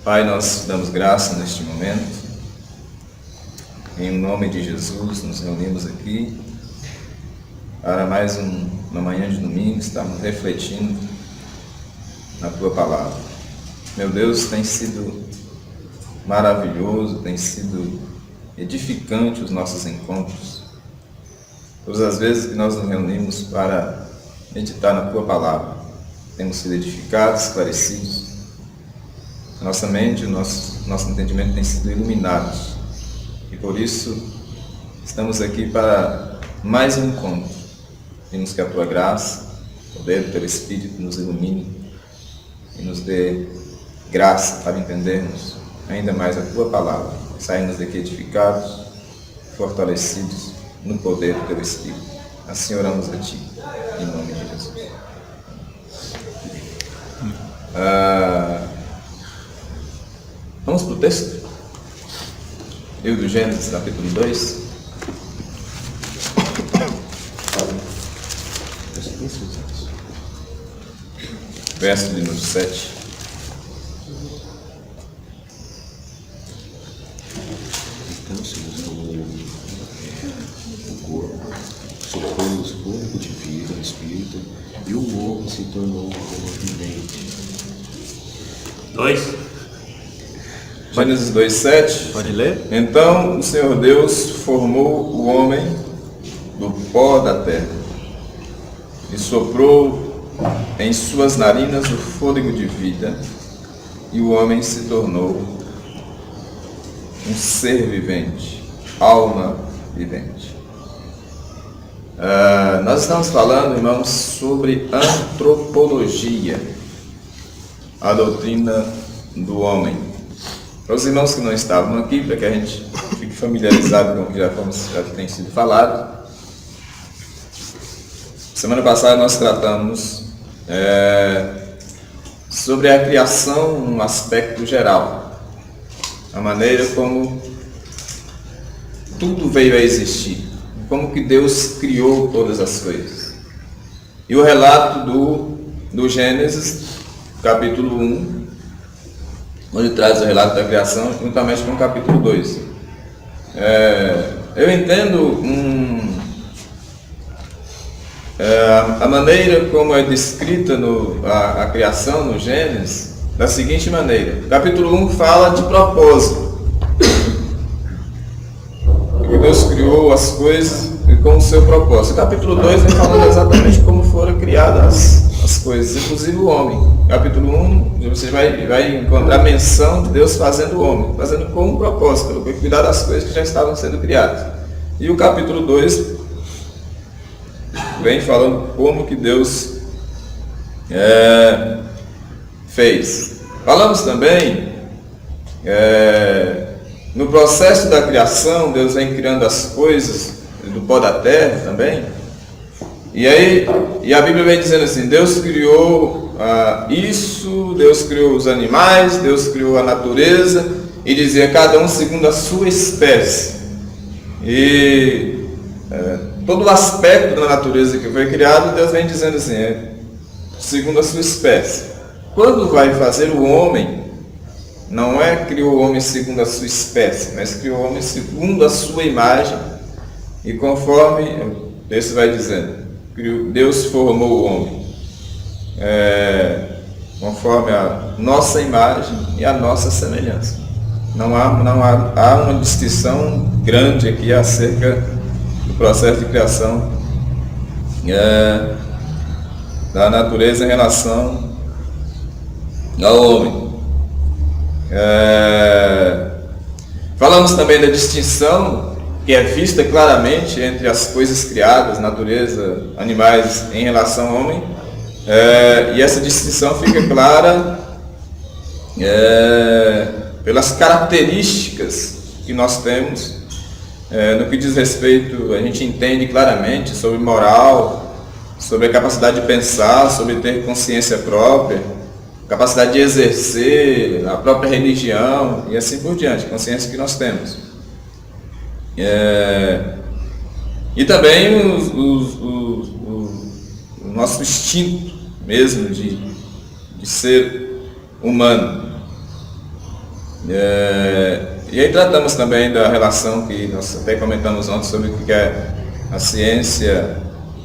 Pai, nós te damos graça neste momento. Em nome de Jesus, nos reunimos aqui para mais uma manhã de domingo, estamos refletindo na Tua Palavra. Meu Deus, tem sido maravilhoso, tem sido edificante os nossos encontros. Todas as vezes que nós nos reunimos para meditar na Tua Palavra, temos sido edificados, esclarecidos. Nossa mente, o nosso entendimento tem sido iluminados. E por isso, estamos aqui para mais um encontro. Pedimos que a Tua graça, o poder do Teu Espírito nos ilumine e nos dê graça para entendermos ainda mais a Tua Palavra. Sairmos daqui edificados, fortalecidos no poder do Teu Espírito. Assim oramos a Ti, em nome de Jesus. Vamos para o texto. Livro do Gênesis, capítulo 2. Verso de número 7. Então o Senhor falou o corpo, soprou-nos fôlego de vida, o espírito, e o homem se tornou como vivente. 2. Gênesis 2, 7. Pode ler? Então o Senhor Deus formou o homem do pó da terra e soprou em suas narinas o fôlego de vida, e o homem se tornou um ser vivente, alma vivente. Nós estamos falando, irmãos, sobre antropologia, a doutrina do homem. Para os irmãos que não estavam aqui, para que a gente fique familiarizado com o que já tem sido falado, semana passada nós tratamos sobre a criação num aspecto geral, a maneira como tudo veio a existir, como que Deus criou todas as coisas. E o relato do Gênesis, capítulo 1, onde traz o relato da criação, juntamente com o capítulo 2. Eu entendo a maneira como é descrita a criação no Gênesis da seguinte maneira. O capítulo 1 fala de propósito. Deus criou as coisas com o seu propósito. O capítulo 2 vem falando exatamente como foram criadas as coisas, inclusive o homem. Capítulo 1, você vai encontrar a menção de Deus fazendo o homem, fazendo com um propósito, para cuidar das coisas que já estavam sendo criadas. E o capítulo 2 vem falando como que Deus fez. Falamos também no processo da criação, Deus vem criando as coisas do pó da terra também. E a Bíblia vem dizendo assim, Deus criou isso, Deus criou os animais, Deus criou a natureza, e dizia cada um segundo a sua espécie. E todo o aspecto da natureza que foi criado, Deus vem dizendo assim, segundo a sua espécie. Quando vai fazer o homem, não criou o homem segundo a sua espécie, mas criou o homem segundo a sua imagem, e conforme o texto vai dizendo, Deus formou o homem conforme a nossa imagem e a nossa semelhança. Não há uma distinção grande aqui acerca do processo de criação da natureza em relação ao homem. Falamos também da distinção que é vista claramente entre as coisas criadas, natureza, animais, em relação ao homem, e essa distinção fica clara pelas características que nós temos, no que diz respeito, a gente entende claramente sobre moral, sobre a capacidade de pensar, sobre ter consciência própria, capacidade de exercer a própria religião e assim por diante, consciência que nós temos. E também o nosso instinto mesmo de ser humano. E aí tratamos também da relação que nós até comentamos ontem sobre o que a ciência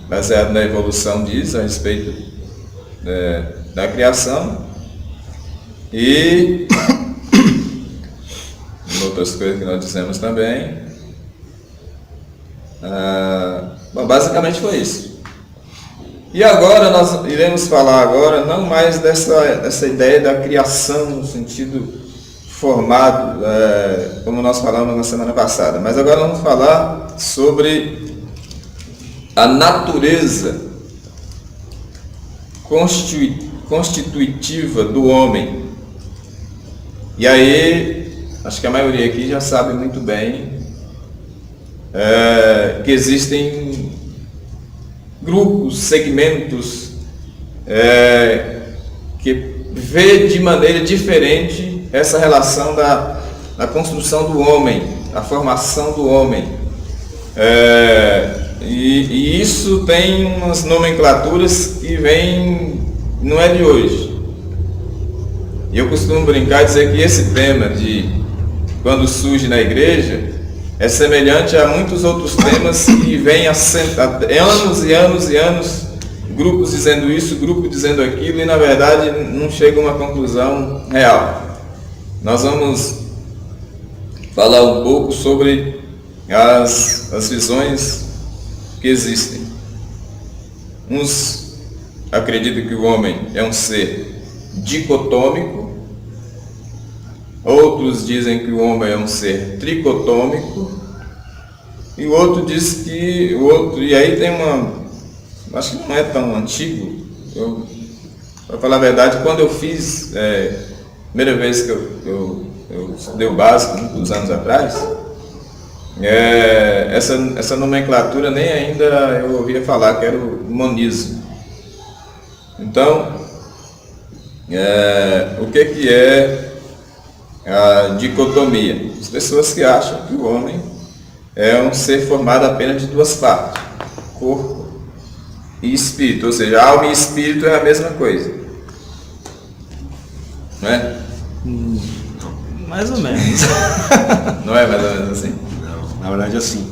baseada na evolução diz a respeito da criação e outras coisas que nós dissemos também. Bom, basicamente foi isso. E agora nós iremos falar agora não mais dessa ideia da criação no sentido formado, como nós falamos na semana passada, mas agora vamos falar sobre a natureza constitutiva do homem. E aí, acho que a maioria aqui já sabe muito bem que existem grupos, segmentos que vê de maneira diferente essa relação da construção do homem, da formação do homem. E isso tem umas nomenclaturas que não é de hoje. E eu costumo brincar e dizer que esse tema de quando surge na igreja é semelhante a muitos outros temas que vêm há anos e anos e anos, grupos dizendo isso, grupos dizendo aquilo, e na verdade não chega a uma conclusão real. Nós vamos falar um pouco sobre as visões que existem. Uns acreditam que o homem é um ser dicotômico, outros dizem que o homem é um ser tricotômico, e o outro diz que e aí tem acho que não é tão antigo. Para falar a verdade, quando eu fiz primeira vez que eu estudei o básico, muitos anos atrás, essa nomenclatura nem ainda eu ouvia falar, que era o monismo. Então, o que é a dicotomia? As pessoas que acham que o homem é um ser formado apenas de duas partes, corpo e espírito, ou seja, alma e espírito é a mesma coisa, não é? Mais ou menos. Não é mais ou menos assim? Não, na verdade assim,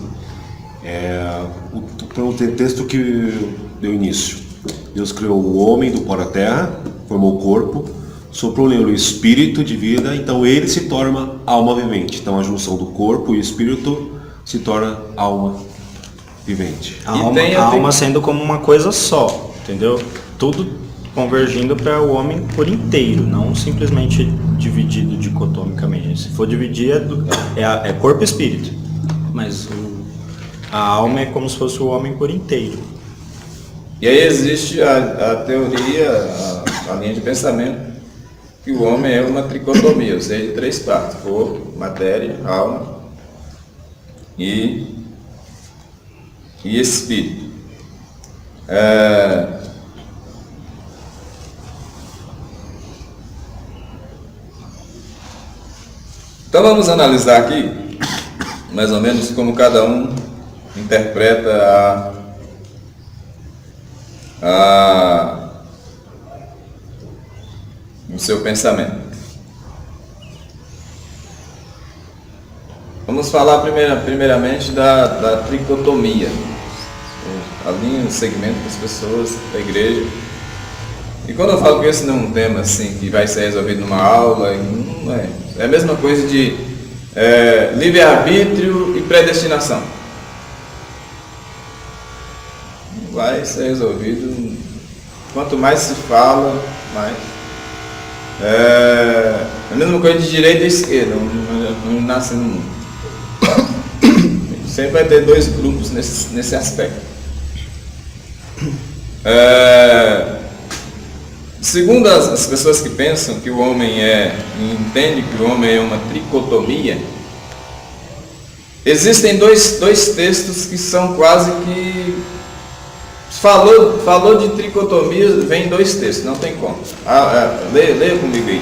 o texto que deu início. Deus criou o homem do pó da terra, formou o corpo, soprou nele o espírito de vida, então ele se torna alma vivente. Então a junção do corpo e espírito se torna alma vivente. A alma sendo como uma coisa só, entendeu? Tudo convergindo para o homem por inteiro, não simplesmente dividido dicotomicamente. Se for dividir é corpo e espírito, mas a alma é como se fosse o homem por inteiro. E aí existe a teoria, a linha de pensamento, que o homem é uma tricotomia, ou seja, de três partes: corpo, matéria, alma e espírito. Então vamos analisar aqui mais ou menos como cada um interpreta o seu pensamento. Vamos falar primeiramente da tricotomia, a linha de segmento das pessoas da igreja. E quando eu falo que esse não é um tema assim que vai ser resolvido numa aula, não é a mesma coisa de livre-arbítrio e predestinação. Não vai ser resolvido. Quanto mais se fala, mais. É a mesma coisa de direita e esquerda, não nasce no mundo. Sempre vai ter dois grupos nesse aspecto. Segundo as pessoas que pensam que o homem entende que o homem é uma tricotomia, existem dois textos que são quase que falou de tricotomia, vem dois textos, não tem como. Leia comigo aí.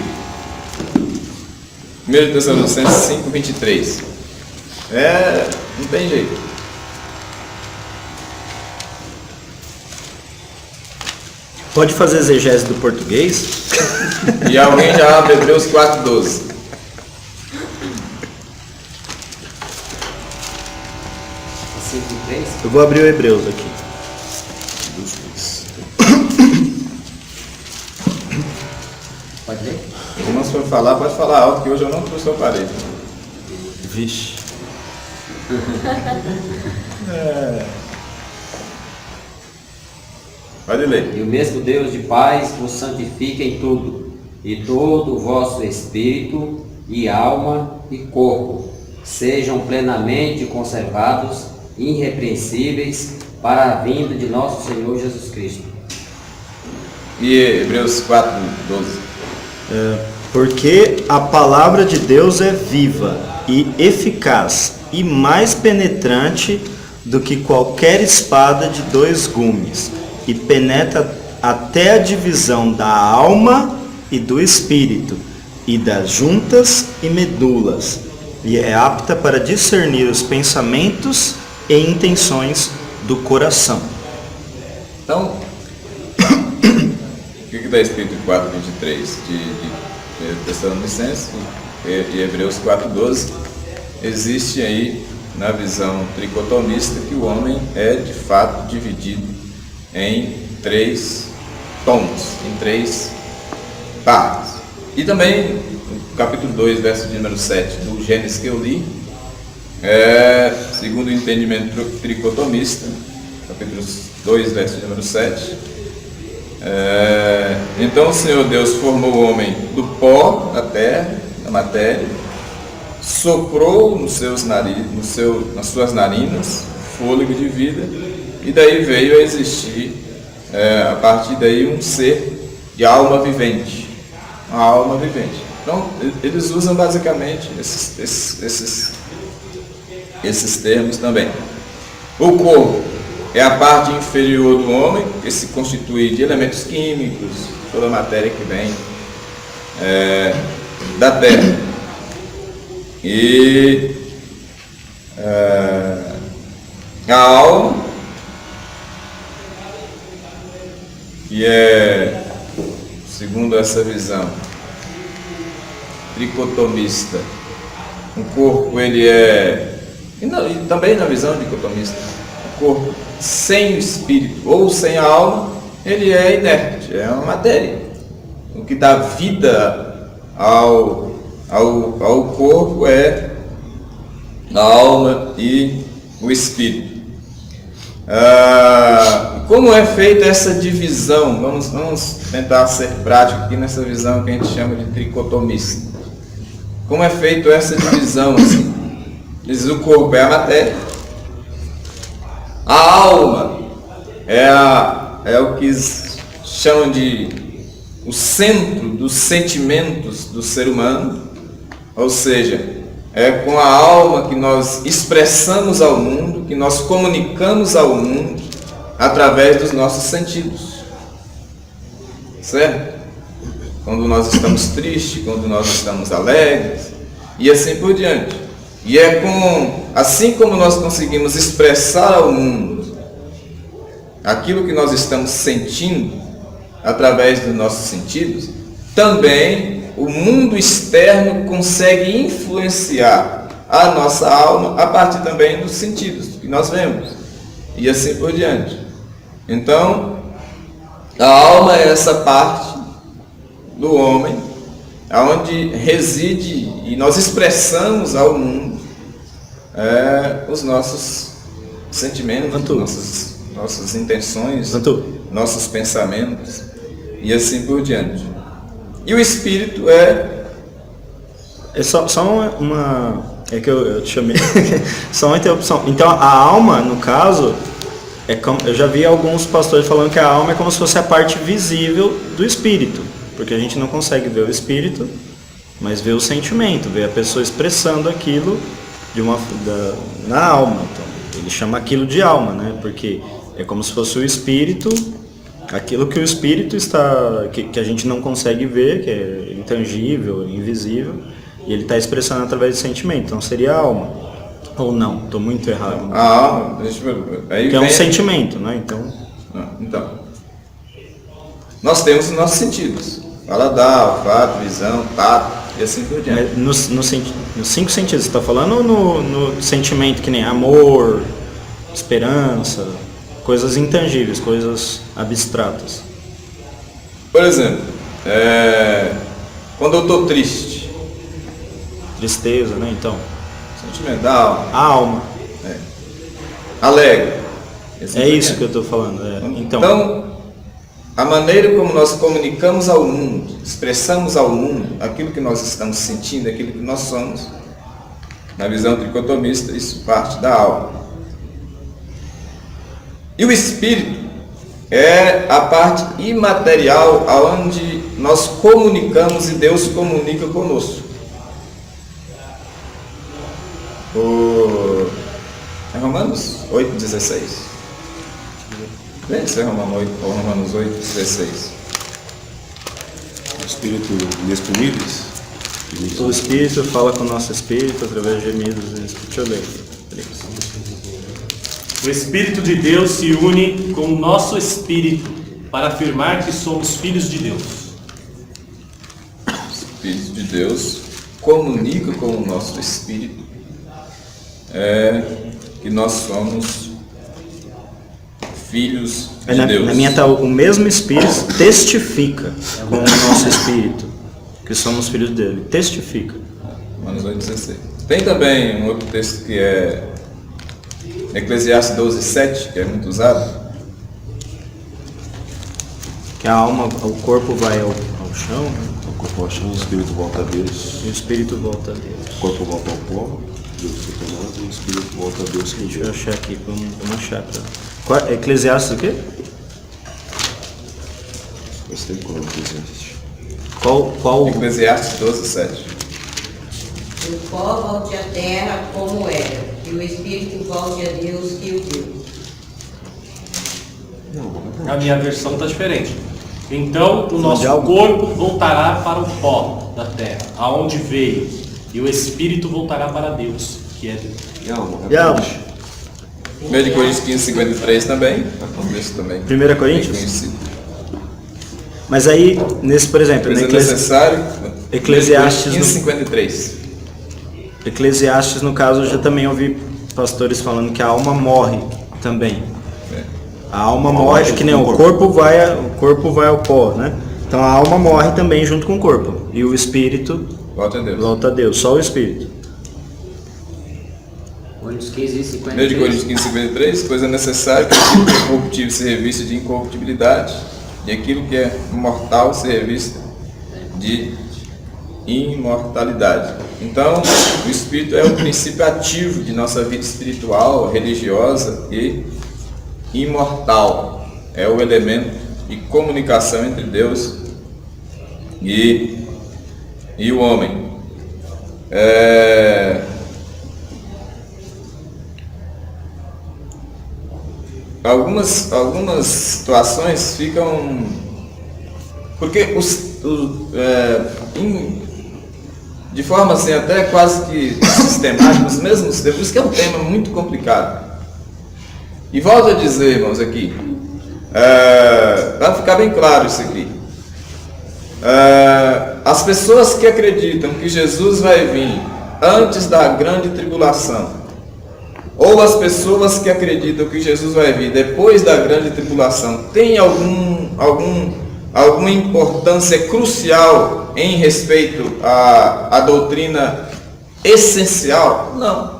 1 Tessalonicenses 5:23. Não tem jeito. Pode fazer exegese do português? E alguém já abre Hebreus 4:12. 23? Eu vou abrir o Hebreus aqui. Pode ler? Se o irmão for falar, pode falar alto, que hoje eu não trouxe o aparelho. Vixe. Pode ler. E o mesmo Deus de paz vos santifica em tudo, e todo o vosso espírito, e alma, e corpo, sejam plenamente conservados, irrepreensíveis, para a vinda de nosso Senhor Jesus Cristo. E Hebreus 4, 12. Porque a palavra de Deus é viva e eficaz e mais penetrante do que qualquer espada de 2 gumes e penetra até a divisão da alma e do espírito e das juntas e medulas e é apta para discernir os pensamentos e intenções do coração. Então, o que está escrito em 4:23 de Tessalonicenses e Hebreus 4:12? Existe aí, na visão tricotomista, que o homem é de fato dividido em 3 tons, em 3 partes. E também, no capítulo 2, verso de número 7 do Gênesis que eu li, segundo o entendimento tricotomista, capítulo 2, verso de número 7, então o Senhor Deus formou o homem do pó da terra, da matéria, soprou nas suas narinas fôlego de vida, e daí veio a existir, a partir daí, um ser de alma vivente, uma alma vivente. Então, eles usam basicamente esses termos também. O corpo é a parte inferior do homem, que se constitui de elementos químicos, toda a matéria que vem da terra. E a alma, que é, segundo essa visão tricotomista, o corpo ele é, e também na visão dicotomista, o corpo sem o espírito ou sem a alma, ele é inerte, é uma matéria. O que dá vida ao corpo é a alma e o espírito. Como é feita essa divisão? Vamos tentar ser prático aqui nessa visão que a gente chama de tricotomista. Como é feita essa divisão? Assim? Diz, o corpo é a matéria, a alma é o que chamam de o centro dos sentimentos do ser humano, ou seja, é com a alma que nós expressamos ao mundo, que nós comunicamos ao mundo através dos nossos sentidos, certo? Quando nós estamos tristes, quando nós estamos alegres e assim por diante. E assim como nós conseguimos expressar ao mundo aquilo que nós estamos sentindo através dos nossos sentidos, também o mundo externo consegue influenciar a nossa alma a partir também dos sentidos que nós vemos e assim por diante. Então, a alma é essa parte do homem onde reside e nós expressamos ao mundo os nossos sentimentos, nossas intenções, nossos pensamentos e assim por diante. E o espírito é só uma... É que eu te chamei. Só uma interrupção. Então a alma, no caso, eu já vi alguns pastores falando que a alma é como se fosse a parte visível do espírito. Porque a gente não consegue ver o espírito, mas vê o sentimento, vê a pessoa expressando aquilo na alma. Então, ele chama aquilo de alma, né? Porque é como se fosse o espírito, aquilo que o espírito está, que a gente não consegue ver, que é intangível, invisível, e ele está expressando através do sentimento. Então seria a alma. Ou não? Estou muito errado. a alma, que é um sentimento, né? Então, nós temos os nossos sentidos: paladar, olfato, visão, tato e assim por diante. Nos 5 sentidos, você está falando, ou no sentimento que nem amor, esperança, coisas intangíveis, coisas abstratas. Por exemplo, quando eu estou triste, Tristeza, né? Então, sentimental, a alma. alegre. É isso que eu estou falando. Então, a maneira como nós comunicamos ao mundo, expressamos ao mundo aquilo que nós estamos sentindo, aquilo que nós somos, na visão tricotomista, isso parte da alma. E o espírito é a parte imaterial aonde nós comunicamos e Deus comunica conosco. É Romanos 8,16. Vê se é Romanos 8,16. Espírito inexprimíveis. O Espírito fala com o nosso Espírito através de gemidos. Deixa eu ler. O Espírito de Deus se une com o nosso Espírito para afirmar que somos filhos de Deus. O Espírito de Deus comunica com o nosso Espírito que nós somos filhos de Deus. Na minha tá, o mesmo Espírito testifica com o nosso Espírito que somos filhos dele. Testifica. Romanos 8,16. Tem também um outro texto que é Eclesiastes 12,7, que é muito usado. Que a alma, o corpo vai ao chão, né? O corpo ao chão, o espírito volta a Deus. E o Espírito volta a Deus. O corpo volta ao pó, Deus foi tomado, e o espírito volta a Deus. Deixa eu achar aqui, vamos achar. Eclesiastes o quê? Faz tempo que eu não Eclesiastes. Qual? Eclesiastes 12,7. O pó volte à terra como era, e o espírito volte a Deus que o deu. A minha versão está diferente. Então o nosso algo? corpo voltará para o pó da terra, aonde veio, e o espírito voltará para Deus, que é Deus. E a alma? E a alma? 1 Coríntios 15,53 também. Um texto também. 1 Coríntios? Bem conhecido. Mas aí, nesse, por exemplo, Mas no é necessário. Eclesiastes 15,53. Eclesiastes, no caso, eu já também ouvi pastores falando que a alma morre também. A alma morre, que nem o corpo vai ao pó, né? Então a alma morre também junto com o corpo. E o espírito Volta a Deus. volta a Deus, só o espírito. Coríntios 15, 1 53. Coríntios 15,53, pois é necessário que aquilo que é corruptível se revista de incorruptibilidade, e aquilo que é mortal se revista de imortalidade. Então, o Espírito é o princípio ativo de nossa vida espiritual, religiosa e imortal. É o elemento de comunicação entre Deus e o homem. Algumas situações ficam... Porque de forma assim, até quase que sistemática, os mesmos tempos, por isso que é um tema muito complicado. E volto a dizer, irmãos, aqui, para ficar bem claro isso aqui, as pessoas que acreditam que Jesus vai vir antes da grande tribulação, ou as pessoas que acreditam que Jesus vai vir depois da grande tribulação, tem alguma importância crucial em respeito à doutrina essencial? Não.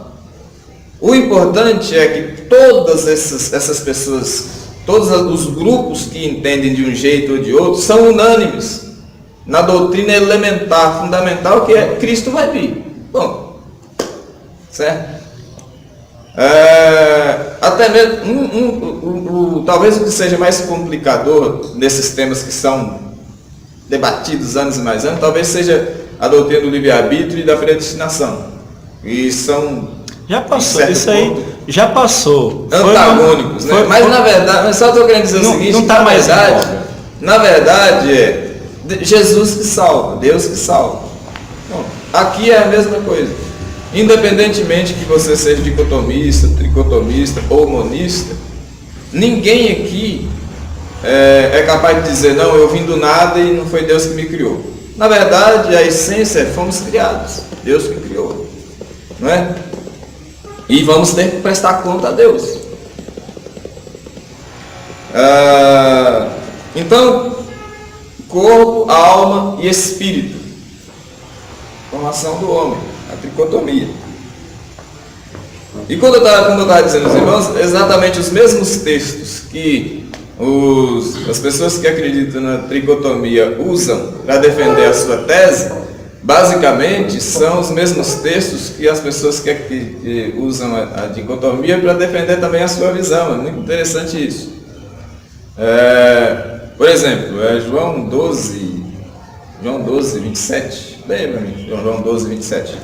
O importante é que todas essas pessoas, todos os grupos que entendem de um jeito ou de outro, são unânimes na doutrina elementar, fundamental, que é Cristo vai vir. Bom, certo? Até mesmo, talvez o que seja mais complicador nesses temas que são debatidos anos e mais anos, talvez seja a doutrina do livre-arbítrio e da predestinação. E são... Já passou, isso aí ponto, já passou. Antagônicos, né? Mas na verdade, mas só estou querendo dizer o seguinte, não tá mais na verdade é Jesus que salva, Deus que salva. Bom, aqui é a mesma coisa. Independentemente que você seja dicotomista, tricotomista ou monista, ninguém aqui é capaz de dizer, não, eu vim do nada e não foi Deus que me criou. Na verdade, a essência é fomos criados, Deus que criou, não é? E vamos ter que prestar conta a Deus. Então, corpo, alma e espírito. Formação do homem, a tricotomia. E como eu estava dizendo aos irmãos, exatamente os mesmos textos que as pessoas que acreditam na tricotomia usam para defender a sua tese, basicamente são os mesmos textos que as pessoas que usam a dicotomia para defender também a sua visão. É muito interessante isso. Por exemplo, João 12, 27. Leia para mim, João 12, 27.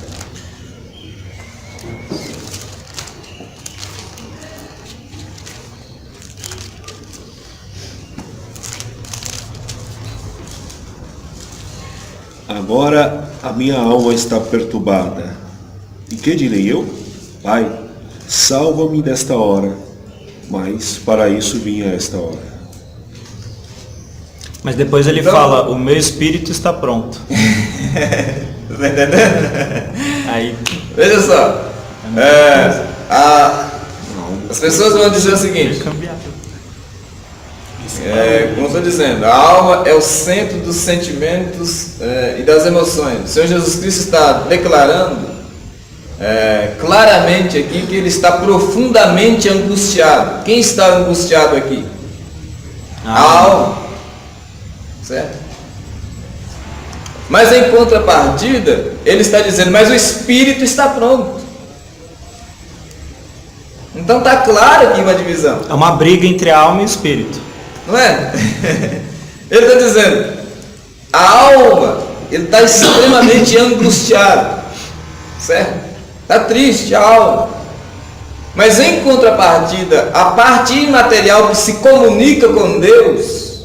Agora a minha alma está perturbada. E que direi eu? Pai, salva-me desta hora. Mas para isso vim a esta hora. Mas depois ele fala, o meu espírito está pronto. Tá entendendo? Aí, Veja só. As pessoas vão dizer o seguinte. Como eu estou dizendo, a alma é o centro dos sentimentos e das emoções. O Senhor Jesus Cristo está declarando claramente aqui que ele está profundamente angustiado. Quem está angustiado aqui? A alma. Certo? Mas em contrapartida, ele está dizendo, mas o espírito está pronto. Então está claro aqui uma divisão. é uma briga entre a alma e o espírito. Não é? Ele está dizendo, a alma, ele está extremamente angustiado, certo? Está triste a alma. Mas em contrapartida, a parte imaterial que se comunica com Deus,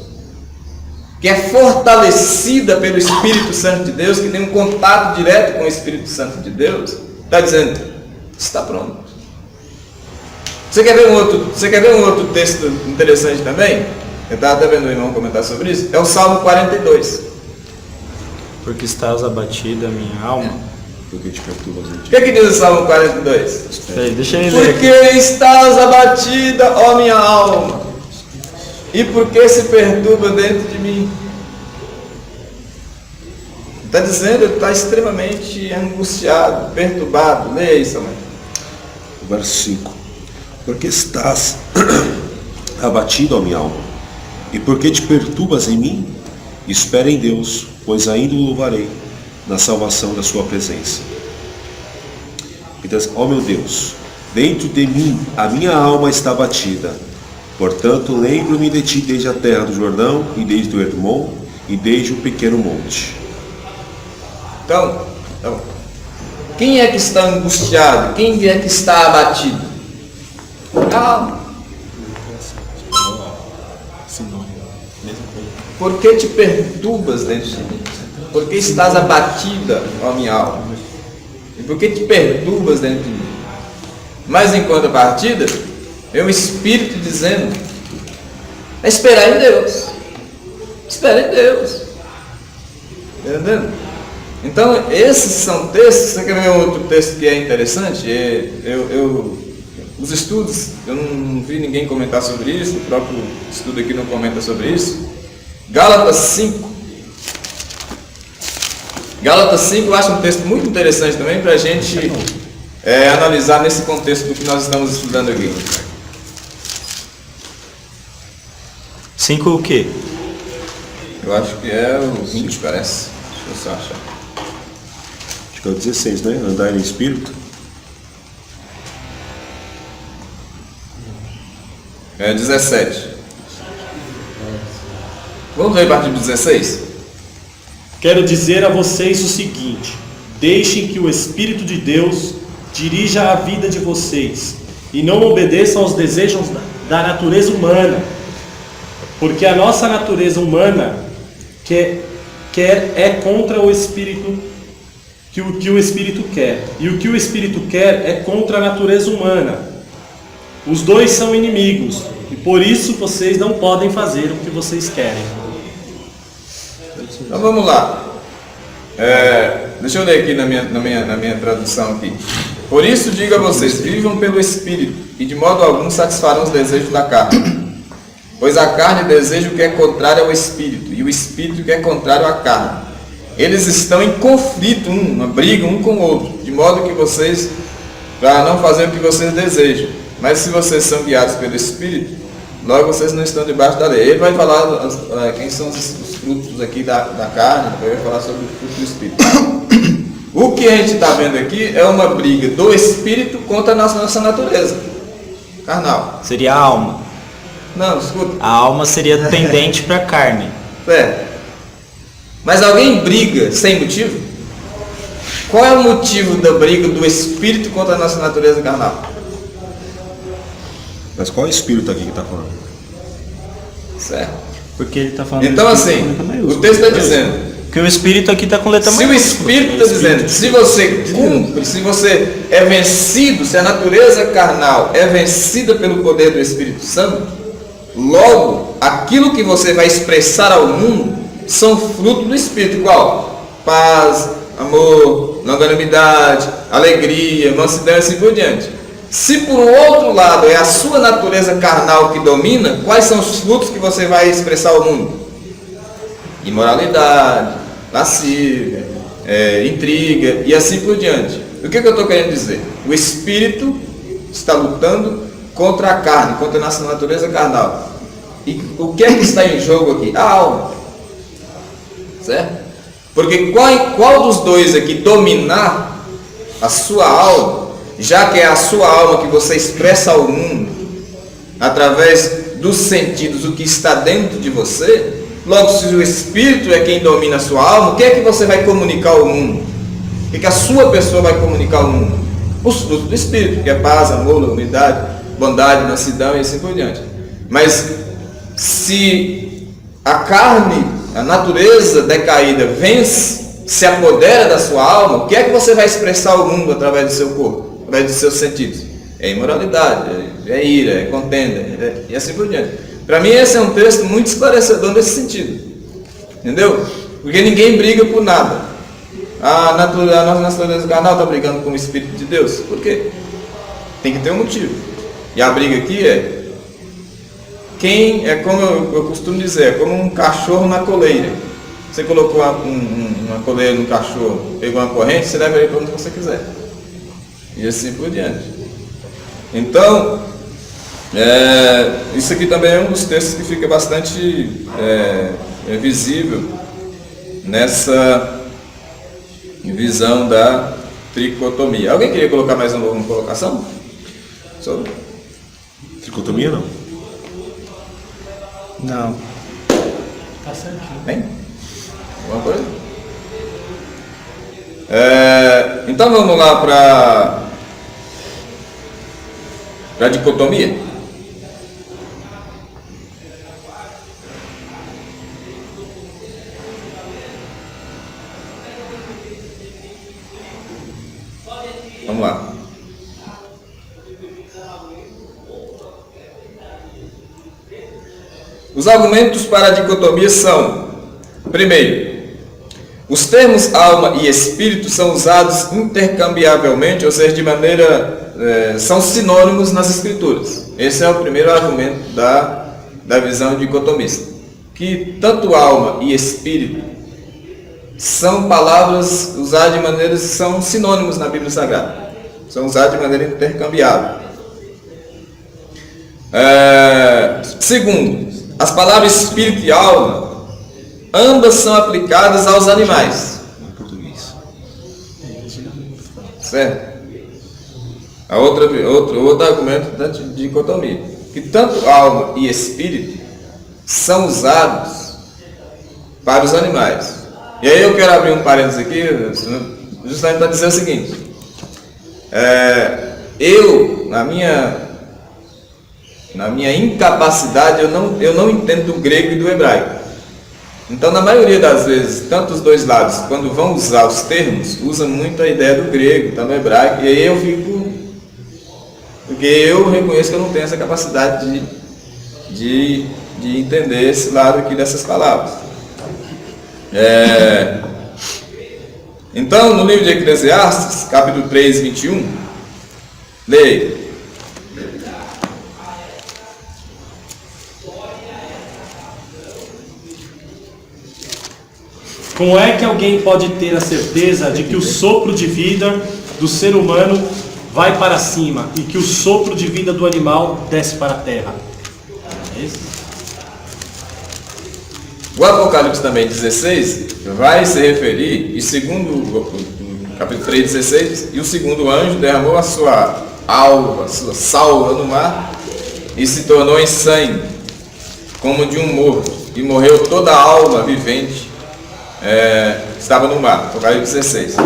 que é fortalecida pelo Espírito Santo de Deus, que tem um contato direto com o Espírito Santo de Deus, está dizendo, está pronto. Você quer ver um outro texto interessante também? Eu estava até vendo o irmão comentar sobre isso. É o Salmo 42. Porque estás abatida, minha alma. Porque te perturba as O que diz o Salmo 42? Peraí, deixa ele ler Porque aqui. estás abatida, ó minha alma, e por que se perturba dentro de mim? Está dizendo, ele está extremamente angustiado, perturbado. Leia isso, Samuel. Verso 5. Porque estás abatido, ó minha alma, e porque te perturbas em mim? Espera em Deus, pois ainda o louvarei na salvação da sua presença. Então, ó meu Deus, dentro de mim a minha alma está abatida. Portanto, lembro-me de ti desde a terra do Jordão, e desde o Hermon, e desde o pequeno monte. Então, quem é que está angustiado? Quem é que está abatido? A alma. Por que te perturbas dentro de mim? Por que estás abatida, ó minha alma? E por que te perturbas dentro de mim? Mas em contrapartida, é o Espírito dizendo, é esperar em Deus. Espera em Deus. Entendendo? Então, esses são textos. Você quer ver um outro texto que é interessante? Os estudos, eu não vi ninguém comentar sobre isso, o próprio estudo aqui não comenta sobre isso. Gálatas 5. Gálatas 5 eu acho um texto muito interessante também para a gente analisar nesse contexto do que nós estamos estudando aqui. 5 o quê? Eu acho que é o 20, parece. Deixa eu só achar. Acho que é o 16, né? Andar em espírito. É 17. Vamos ver a partir do 16? Quero dizer a vocês o seguinte: deixem que o Espírito de Deus dirija a vida de vocês e não obedeçam aos desejos da natureza humana, porque a nossa natureza humana é contra o Espírito, que o Espírito quer, e o que o Espírito quer é contra a natureza humana. Os dois são inimigos e por isso vocês não podem fazer o que vocês querem. Então vamos lá. Deixa eu ler aqui na minha tradução aqui. Por isso digo a vocês, vivam pelo Espírito, e de modo algum satisfarão os desejos da carne. Pois a carne deseja o que é contrário ao espírito, e o espírito o que é contrário à carne. Eles estão em conflito, uma briga um com o outro, de modo que vocês, para não fazer o que vocês desejam. Mas se vocês são guiados pelo espírito, logo vocês não estão debaixo da lei. Ele vai falar quem são os frutos aqui da carne, ele vai falar sobre o fruto do espírito. O que a gente está vendo aqui é uma briga do espírito contra a nossa natureza carnal. Seria a alma. Não, escuta. A alma seria tendente para a carne. Mas alguém briga sem motivo? Qual é o motivo da briga do espírito contra a nossa natureza carnal? Mas qual espírito aqui que está falando? Certo. Porque ele está falando. Então assim, o texto está dizendo que o espírito aqui está com letra se o espírito está dizendo, se você cumpre, se você é vencido, se a natureza carnal é vencida pelo poder do Espírito Santo, logo, aquilo que você vai expressar ao mundo são frutos do Espírito. Qual? Paz, amor, longanimidade, alegria, mansidão e assim por diante. Se por outro lado é a sua natureza carnal que domina, quais são os frutos que você vai expressar ao mundo? Imoralidade, lascívia, intriga e assim por diante. O que eu estou querendo dizer? O Espírito está lutando contra a carne, contra a nossa natureza carnal. E o que é que está em jogo aqui? A alma. Certo? Porque qual dos dois aqui dominar a sua alma, já que é a sua alma que você expressa ao mundo, através dos sentidos, o que está dentro de você, logo se o Espírito é quem domina a sua alma, o que é que você vai comunicar ao mundo? O que a sua pessoa vai comunicar ao mundo? Os frutos do Espírito, que é paz, amor, unidade, bondade, mansidão e assim por diante. Mas se a carne, a natureza decaída vence, se apodera da sua alma, o que é que você vai expressar ao mundo através do seu corpo, através dos seus sentidos? É imoralidade, é ira, é contenda, e assim por diante. Para mim esse é um texto muito esclarecedor nesse sentido. Entendeu? Porque ninguém briga por nada. A nossa natureza carnal está brigando com o Espírito de Deus. Por quê? Tem que ter um motivo. E a briga aqui como eu costumo dizer, é como um cachorro na coleira. Você colocou uma coleira no cachorro, pegou uma corrente, você leva ele para onde você quiser. E assim por diante. Então, isso aqui também é um dos textos que fica bastante visível nessa visão da tricotomia. Alguém queria colocar mais uma colocação? Sobre? Tricotomia não? Não. Tá certinho. Bem? Alguma coisa? Então vamos lá para a dicotomia. Vamos lá. Os argumentos para a dicotomia são: primeiro, os termos alma e espírito são usados intercambiavelmente, ou seja, de maneira são sinônimos nas escrituras. Esse é o primeiro argumento da visão dicotomista, que tanto alma e espírito são palavras usadas de maneiras, são sinônimos na Bíblia Sagrada, são usadas de maneira intercambiável. Segundo, as palavras espírito e alma, ambas são aplicadas aos animais. Em português. Certo? Outro argumento da dicotomia, que tanto alma e espírito são usados para os animais. E aí eu quero abrir um parênteses aqui, justamente para dizer o seguinte: eu, na minha incapacidade, eu não entendo do grego e do hebraico. Então, na maioria das vezes, tanto os dois lados, quando vão usar os termos, usam muito a ideia do grego, tá no hebraico, e aí eu fico... Porque eu reconheço que eu não tenho essa capacidade de entender esse lado aqui dessas palavras. Então, no livro de Eclesiastes, capítulo 3, 21, leia. Como é que alguém pode ter a certeza de que o sopro de vida do ser humano vai para cima e que o sopro de vida do animal desce para a terra? É isso? O Apocalipse também 16 vai se referir, e segundo o capítulo 3, 16, e o segundo anjo derramou a sua alva, a sua salva no mar, e se tornou em sangue, como de um morto, e morreu toda a alma vivente estava no mar. Apocalipse 16.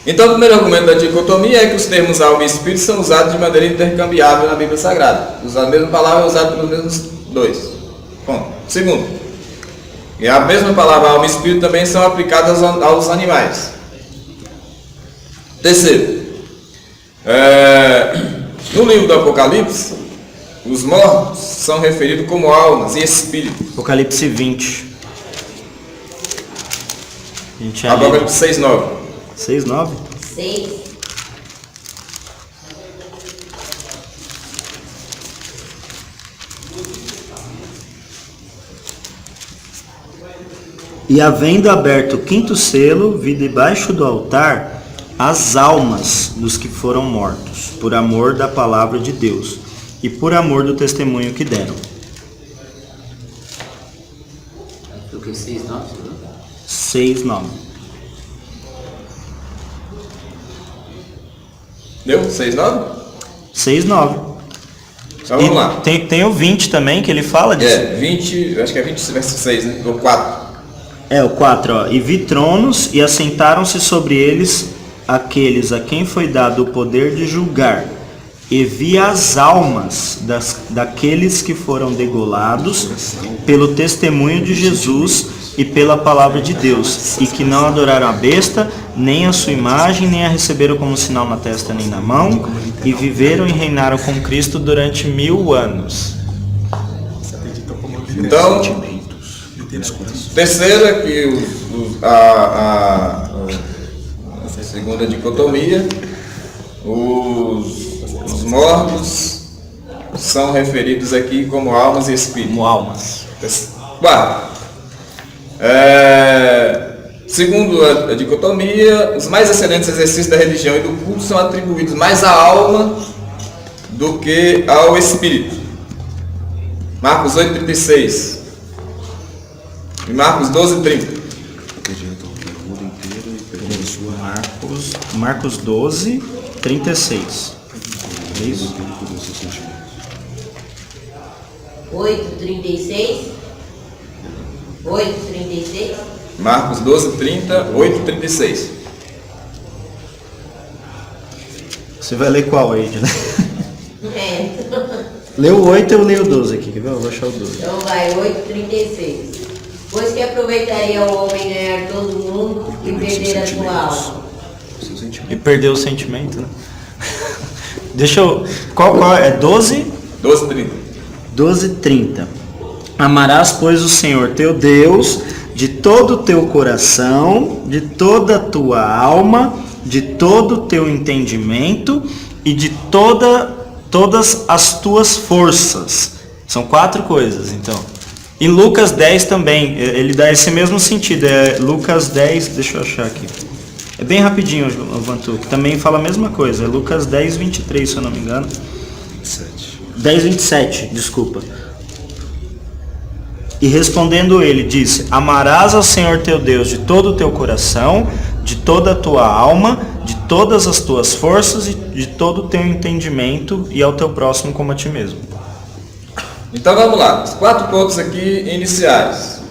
Então, o primeiro argumento da dicotomia é que os termos alma e espírito são usados de maneira intercambiável na Bíblia Sagrada. A mesma palavra é usada pelos mesmos dois. Bom, segundo, e a mesma palavra alma e espírito também são aplicadas aos animais. Terceiro, no livro do Apocalipse, os mortos são referidos como almas e espíritos. Apocalipse 20. Apocalipse 6, 9. 6, 9? 6. E havendo aberto o quinto selo, vi debaixo do altar as almas dos que foram mortos, por amor da palavra de Deus e por amor do testemunho que deram. Do que 6, 9? 6, 9. Deu? 6, 9? 6, 9. Então vamos lá. Tem o 20 também, que ele fala disso. 20, acho que é 20 verso 6, né? Ou 4. O 4, ó. E vi tronos, e assentaram-se sobre eles aqueles a quem foi dado o poder de julgar. E vi as almas daqueles que foram degolados pelo testemunho de Jesus e pela palavra de Deus, e que não adoraram a besta, nem a sua imagem, nem a receberam como sinal na testa nem na mão, e viveram e reinaram com Cristo durante 1000 anos. Então, terceiro é que a segunda dicotomia, os mortos são referidos aqui como almas e espíritos. Como almas. Quarto, segundo a dicotomia, os mais excelentes exercícios da religião e do culto são atribuídos mais à alma do que ao espírito. Marcos 8,36 e Marcos 12,30. Marcos 12, 36. É isso? 8:36. 8:36. Marcos 12:30, 8:36. Você vai ler qual aí, né? É. Lê o 8 eu leio o 12 aqui, quer ver? Eu vou achar o 12. Então vai, 8:36. Pois que aproveitaria o homem ganhar todo mundo e perder a sua alma. E perdeu o sentimento, né? Deixa eu... Qual é? 12? 12:30. 12:30. Amarás, pois, o Senhor teu Deus de todo o teu coração, de toda a tua alma, de todo o teu entendimento e de todas as tuas forças. São 4 coisas, então. Em Lucas 10 também, ele dá esse mesmo sentido. Lucas 10, deixa eu achar aqui. É bem rapidinho, Vantu, que também fala a mesma coisa. É Lucas 10, 23, se eu não me engano. 10, 27, desculpa. E respondendo ele, disse: Amarás ao Senhor teu Deus de todo o teu coração, de toda a tua alma, de todas as tuas forças e de todo o teu entendimento, e ao teu próximo como a ti mesmo. Então vamos lá, os 4 pontos aqui iniciais.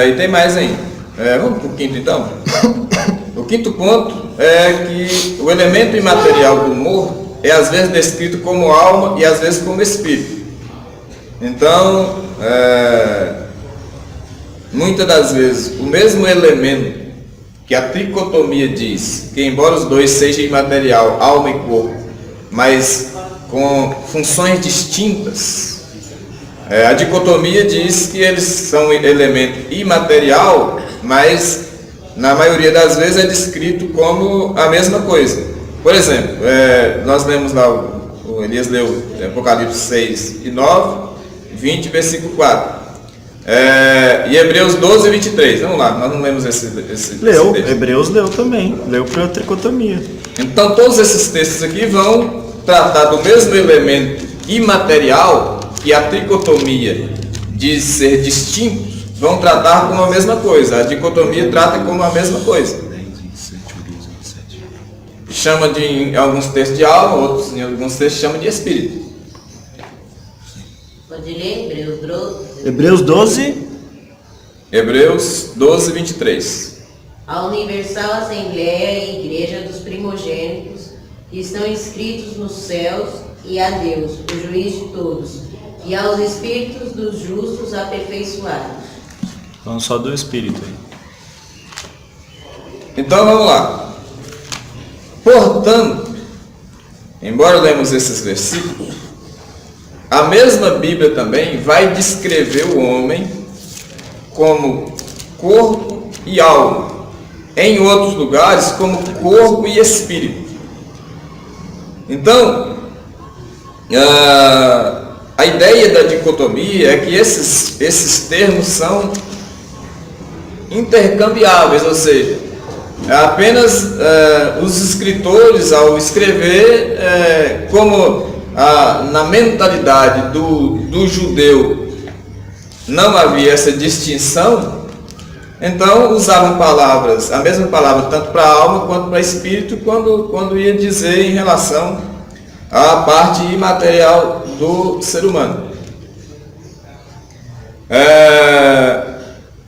E tem mais ainda. Vamos para o quinto então? O quinto ponto é que o elemento imaterial do morto é às vezes descrito como alma e às vezes como espírito. Então, muitas das vezes, o mesmo elemento que a tricotomia diz, que embora os dois sejam imaterial, alma e corpo, mas com funções distintas, a dicotomia diz que eles são elemento imaterial, mas na maioria das vezes é descrito como a mesma coisa. Por exemplo, nós lemos lá, o Elias leu Apocalipse 6 e 9, 20, versículo 4. E Hebreus 12, 23. Vamos lá, nós não lemos esse Leu, texto. Hebreus leu também. Leu para a tricotomia. Então todos esses textos aqui vão tratar do mesmo elemento imaterial que a tricotomia diz ser distinto, vão tratar como a mesma coisa. A dicotomia trata como a mesma coisa. Chama em alguns textos de alma, outros em alguns textos chama de espírito. Pode ler Hebreus 12. Hebreus 12. Hebreus 12, 23. A Universal Assembleia e Igreja dos Primogênitos, que estão inscritos nos céus, e a Deus, o juiz de todos, e aos espíritos dos justos aperfeiçoados. Falando só do espírito aí. Então vamos lá. Portanto, embora lemos esses versículos, a mesma Bíblia também vai descrever o homem como corpo e alma, em outros lugares como corpo e espírito. Então, a ideia da dicotomia é que esses termos são intercambiáveis, ou seja, apenas os escritores, ao escrever, como na mentalidade do judeu não havia essa distinção, então usavam palavras, a mesma palavra tanto para alma quanto para espírito, quando ia dizer em relação à parte imaterial do ser humano.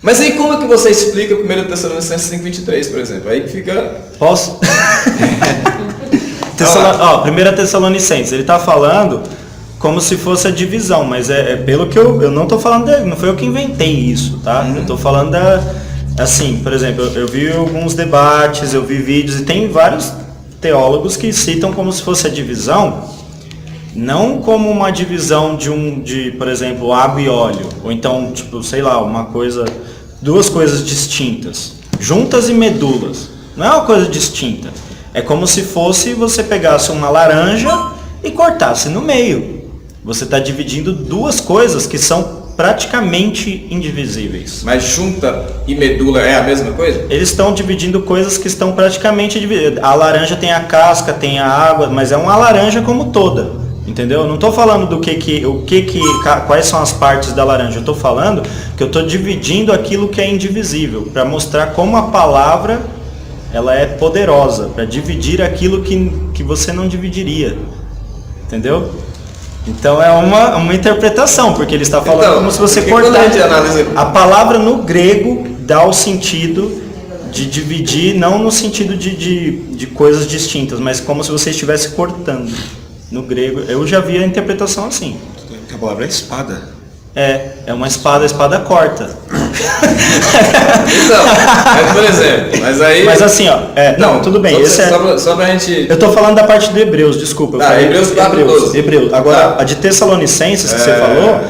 Mas aí como é que você explica 1 Tessalonicenses 5:23, por exemplo? Aí fica... Posso? 1 Tessalonicenses, ele está falando como se fosse a divisão, mas pelo que eu não estou falando, não foi eu que inventei isso, tá? Eu estou falando assim, por exemplo, eu vi alguns debates, eu vi vídeos, e tem vários teólogos que citam como se fosse a divisão, não como uma divisão de por exemplo, água e óleo, ou então, tipo, sei lá, duas coisas distintas, juntas e medulas, não é uma coisa distinta, é como se fosse você pegasse uma laranja e cortasse no meio. Você está dividindo duas coisas que são praticamente indivisíveis. Mas junta e medula é a mesma coisa? Eles estão dividindo coisas que estão praticamente divididas. A laranja tem a casca, tem a água, mas é uma laranja como toda. Entendeu? Eu não estou falando quais são as partes da laranja. Eu estou falando que eu estou dividindo aquilo que é indivisível, para mostrar como a palavra ela é poderosa, para dividir aquilo que você não dividiria. Entendeu? Então é uma interpretação, porque ele está falando como se você cortasse. A palavra no grego dá o sentido de dividir, não no sentido de coisas distintas, mas como se você estivesse cortando. No grego, eu já vi a interpretação assim. A palavra é espada. É uma espada, a espada corta. Então, mas, por exemplo, mas assim, ó, não, tudo bem. Só pra gente... Eu tô falando da parte de Hebreus, desculpa. Hebreus 4:12. Hebreus. Agora, a de Tessalonicenses que você falou,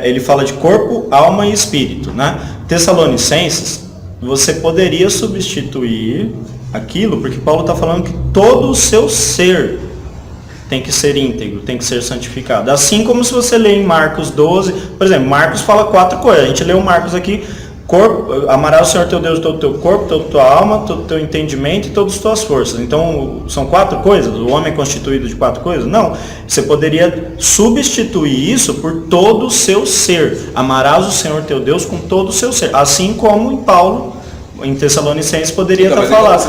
ele fala de corpo, alma e espírito, né? Tessalonicenses, você poderia substituir aquilo, porque Paulo está falando que todo o seu ser tem que ser íntegro, tem que ser santificado. Assim como se você lê em Marcos 12, por exemplo, Marcos fala 4 coisas. A gente leu Marcos aqui, amarás o Senhor teu Deus de todo o teu corpo, toda a tua alma, todo o teu entendimento e todas as tuas forças. Então, são 4 coisas? O homem é constituído de 4 coisas? Não. Você poderia substituir isso por todo o seu ser. Amarás o Senhor teu Deus com todo o seu ser. Assim como em Paulo, em Tessalonicenses, poderia estar falando.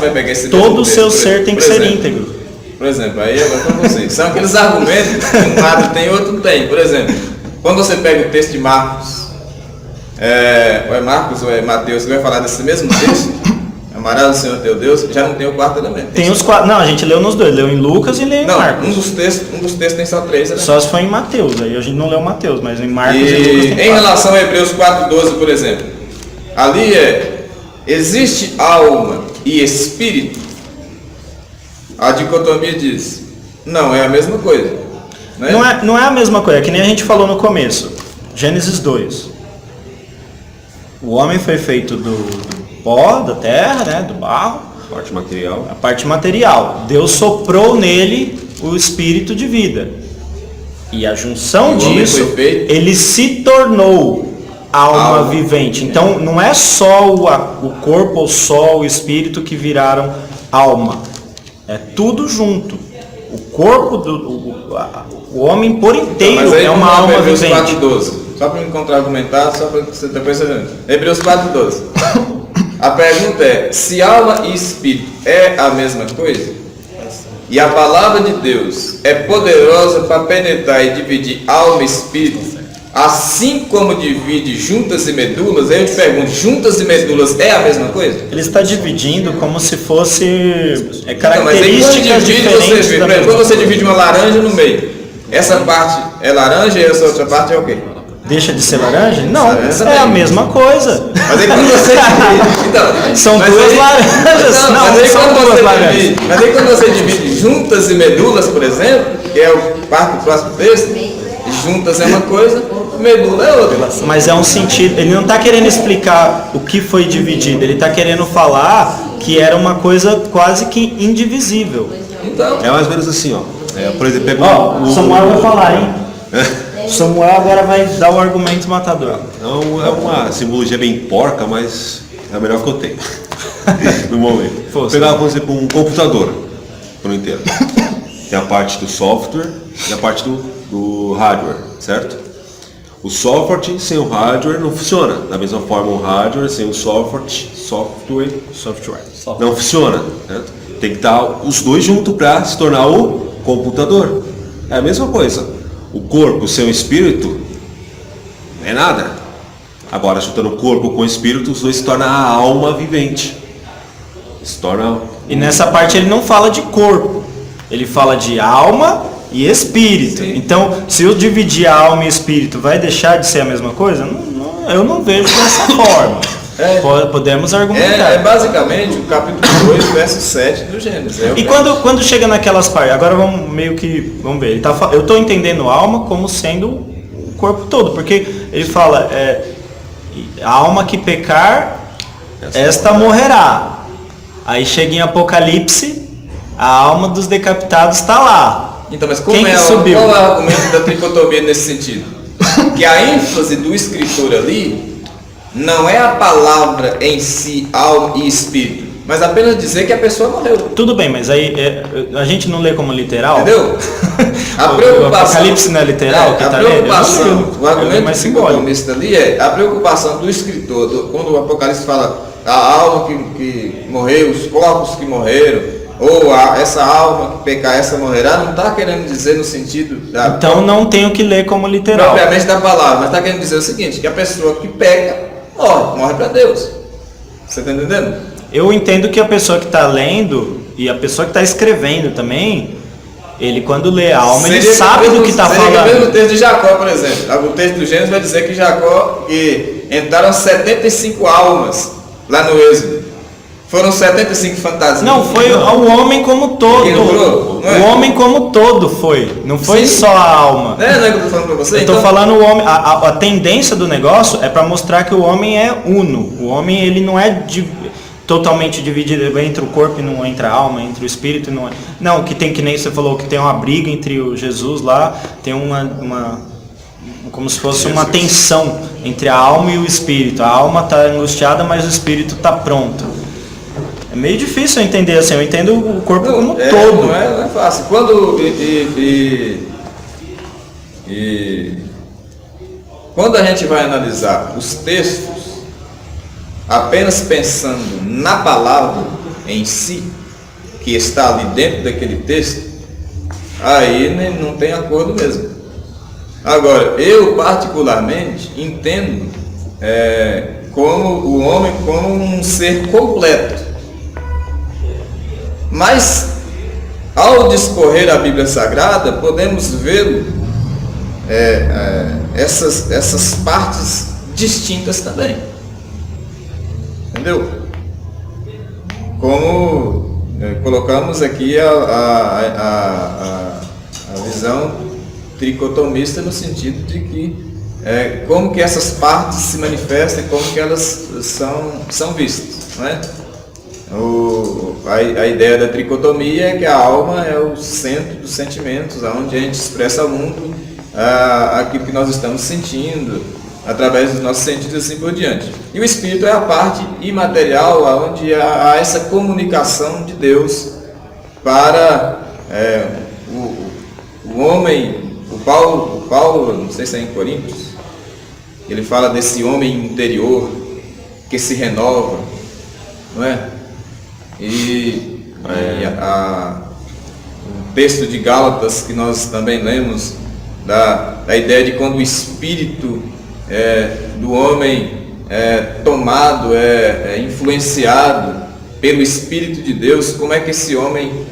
Todo o seu ser tem que ser íntegro. Por exemplo, aí agora para vocês, são aqueles argumentos que um lado tem, outro não tem. Por exemplo, quando você pega o texto de Marcos, ou é Marcos ou é Mateus, que vai falar desse mesmo texto, amarás o Senhor teu Deus, já não tem o quarto elemento. Tem os 4, não, a gente leu nos dois, leu em Lucas e leu em Marcos. Um dos textos tem só 3, né? Só se foi em Mateus, aí a gente não leu Mateus, mas em Marcos e Lucas tem 4. Em relação a Hebreus 4:12, por exemplo, ali existe alma e espírito. A dicotomia diz, não, é a mesma coisa. Né? Não é a mesma coisa, é que nem a gente falou no começo. Gênesis 2. O homem foi feito do pó, da terra, né, do barro. Parte material. A parte material. Deus soprou nele o espírito de vida. E a junção disso, ele se tornou alma vivente. Então não é só o corpo ou só o espírito que viraram alma. É tudo junto. O corpo, o homem por inteiro Mas aí, é uma alma Hebreus vivente. 4:12. Só para me contra-argumentar, só para você depois você... Hebreus 4:12. A pergunta é, se alma e espírito é a mesma coisa? E a palavra de Deus é poderosa para penetrar e dividir alma e espírito, assim como divide juntas e medulas? Aí eu te pergunto, juntas e medulas é a mesma coisa? Ele está dividindo como se fosse Não, mas aí quando características divide, diferentes você, da mesma quando você coisa. divide uma laranja no meio, essa parte é laranja e essa outra parte é o quê? Deixa de ser laranja? Não, Essa é a daí. mesma coisa. Mas aí quando você divide, então, São mas duas aí- laranjas. Não, mas aí são quando duas você laranjas. divide, mas aí quando você divide juntas e medulas, por exemplo, que é o parte do próximo texto, juntas é uma coisa, medula é outra. Mas é um sentido, ele não está querendo explicar o que foi dividido, ele está querendo falar que era uma coisa quase que indivisível. Então, É mais ou menos assim, ó. Por exemplo, pega Ó, Samuel vai falar, hein? Samuel agora vai dar o argumento matador. Não, é uma simbologia bem porca, mas é a melhor que eu tenho no momento. Vou Força. pegar, por exemplo, um computador por inteiro. Tem a parte do software e a parte do hardware, certo? O software sem o hardware não funciona. Da mesma forma, o hardware sem o software não funciona, certo? Tem que estar os dois juntos para se tornar o computador. É a mesma coisa. O corpo sem o espírito não é nada. Agora, juntando o corpo com o espírito, os dois se tornam a alma vivente. Se torna... E nessa parte ele não fala de corpo, ele fala de alma e espírito. Sim. Então, se eu dividir a alma e espírito, vai deixar de ser a mesma coisa? Eu não vejo dessa forma. Podemos argumentar. é basicamente o capítulo 2, verso 7 do Gênesis. E quando chega naquelas partes, agora vamos ver, eu estou entendendo alma como sendo o corpo todo, porque ele fala, a alma que pecar, esta morrerá. Aí chega em Apocalipse, a alma dos decapitados está lá. Então, mas como Quem que é subiu? qual é o argumento da tricotomia nesse sentido? Que a ênfase do escritor ali não é a palavra em si, alma e espírito, mas apenas dizer que a pessoa morreu. Tudo bem, mas aí a gente não lê como literal? Entendeu? A O preocupação, Apocalipse não é literal? Que a tá preocupação, lendo? o Eu leio argumento mais simbólico. tricotomista ali é a preocupação do escritor, quando o Apocalipse fala a alma que morreu, os corpos que morreram, ou essa alma que pecar, essa morrerá, não está querendo dizer no sentido Então não tenho que ler como literal. propriamente da palavra, mas está querendo dizer o seguinte, que a pessoa que peca, morre para Deus. Você está entendendo? Eu entendo que a pessoa que está lendo e a pessoa que está escrevendo também, ele quando lê a alma, ele sabe do que está Seria o mesmo falando. texto de Jacó, por exemplo. O texto do Gênesis vai dizer que Jacó, que entraram 75 almas lá no Êxodo. Foram 75 fantasias. Não, foi o homem como todo. Que durou, não é? O homem como todo foi. Não foi Sim. só a alma. Não é que eu estou falando para você? Eu estou Então, falando o homem. A tendência do negócio é para mostrar que o homem é uno. O homem ele não é totalmente dividido entre o corpo e não entre a alma, entre o espírito e não é. Não, que tem, que nem você falou, que tem uma briga entre o Jesus lá, tem uma como se fosse uma tensão entre a alma e o espírito. A alma está angustiada, mas o espírito está pronto. É meio difícil eu entender assim, eu entendo o corpo como todo. Não é fácil. Quando a gente vai analisar os textos, apenas pensando na palavra em si, que está ali dentro daquele texto, aí não tem acordo mesmo. Agora, eu particularmente entendo como o homem como um ser completo. Mas, ao discorrer a Bíblia Sagrada, podemos ver essas partes distintas também. Entendeu? Como colocamos aqui a visão tricotomista no sentido de que como que essas partes se manifestam e como que elas são vistas, não é? A ideia da tricotomia é que a alma é o centro dos sentimentos, onde a gente expressa ao mundo aquilo que nós estamos sentindo, através dos nossos sentidos e assim por diante. E o espírito é a parte imaterial, onde há essa comunicação de Deus para o homem. O Paulo, não sei se é em Coríntios, ele fala desse homem interior que se renova, não é? O texto de Gálatas que nós também lemos, da ideia de quando o espírito do homem tomado, influenciado pelo Espírito de Deus, como é que esse homem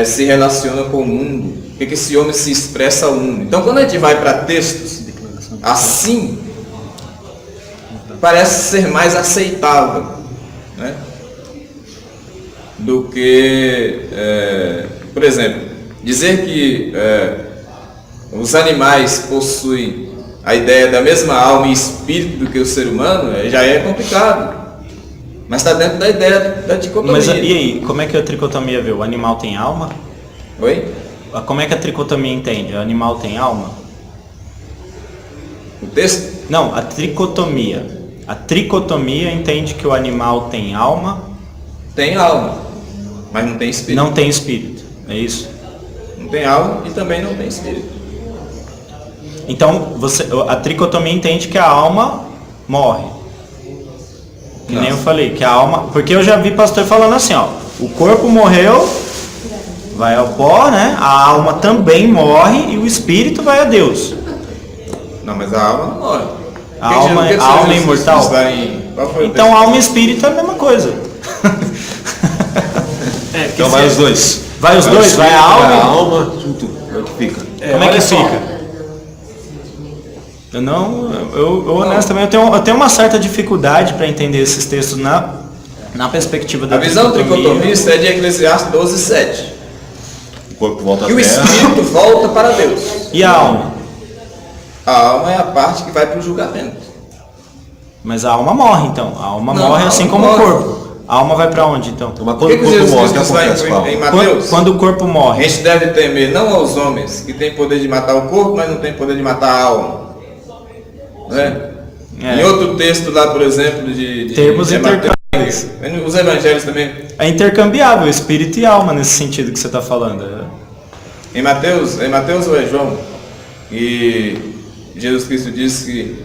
se relaciona com o mundo, o que esse homem se expressa ao mundo. Então, quando a gente vai para textos assim, parece ser mais aceitável, né? Do que, por exemplo, dizer que os animais possuem a ideia da mesma alma e espírito do que o ser humano, já é complicado. Mas está dentro da ideia da dicotomia. Mas e aí, como é que a tricotomia vê? O animal tem alma? Oi? Como é que a tricotomia entende? O animal tem alma? O texto? Não, a tricotomia. A tricotomia entende que o animal tem alma? Tem alma, mas não tem espírito. Não tem espírito, é isso? Não tem alma e também não tem espírito. Então, a tricotomia entende que a alma morre. Que nem eu falei, que a alma... Porque eu já vi pastor falando assim, ó, o corpo morreu, vai ao pó, né? A alma também morre e o espírito vai a Deus. Não, mas a alma não morre. A alma é imortal? Então alma e espírito é a mesma coisa. Então vai os dois. Vai os dois? Vai a alma? Vai a alma, junto. Como é que fica? Como é que fica? Eu honestamente, eu tenho uma certa dificuldade para entender esses textos na perspectiva da A visão tricotomista é de Eclesiastes 12:7. O corpo volta à E o terra. espírito volta para Deus. E a alma? A alma é a parte que vai para o julgamento. Mas a alma morre então. A alma Não, morre a assim alma como morre. o corpo. A alma vai para onde então? Mas O quando que o que corpo Jesus morre, o que Cristo vai acontece com a alma? em Mateus? Quando o corpo A morre. gente deve temer não aos homens que têm poder de matar o corpo, mas não têm poder de matar a alma. Né? Em outro texto lá, por exemplo, de Termos Mateus, intercambiáveis. os evangelhos também. É intercambiável, espírito e alma nesse sentido que você está falando. Em Mateus ou é João? E Jesus Cristo disse que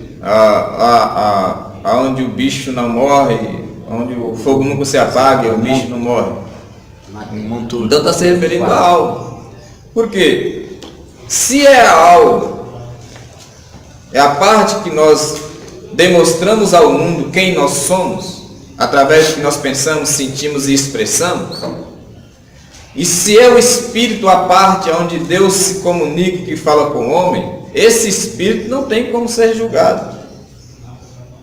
aonde o bicho não morre, onde o fogo nunca se apaga, o bicho não morre. Então está se referindo à alma. Por quê? Se é a alma, é a parte que nós demonstramos ao mundo quem nós somos, através do que nós pensamos, sentimos e expressamos. E se é o espírito a parte onde Deus se comunica, que fala com o homem, esse espírito não tem como ser julgado.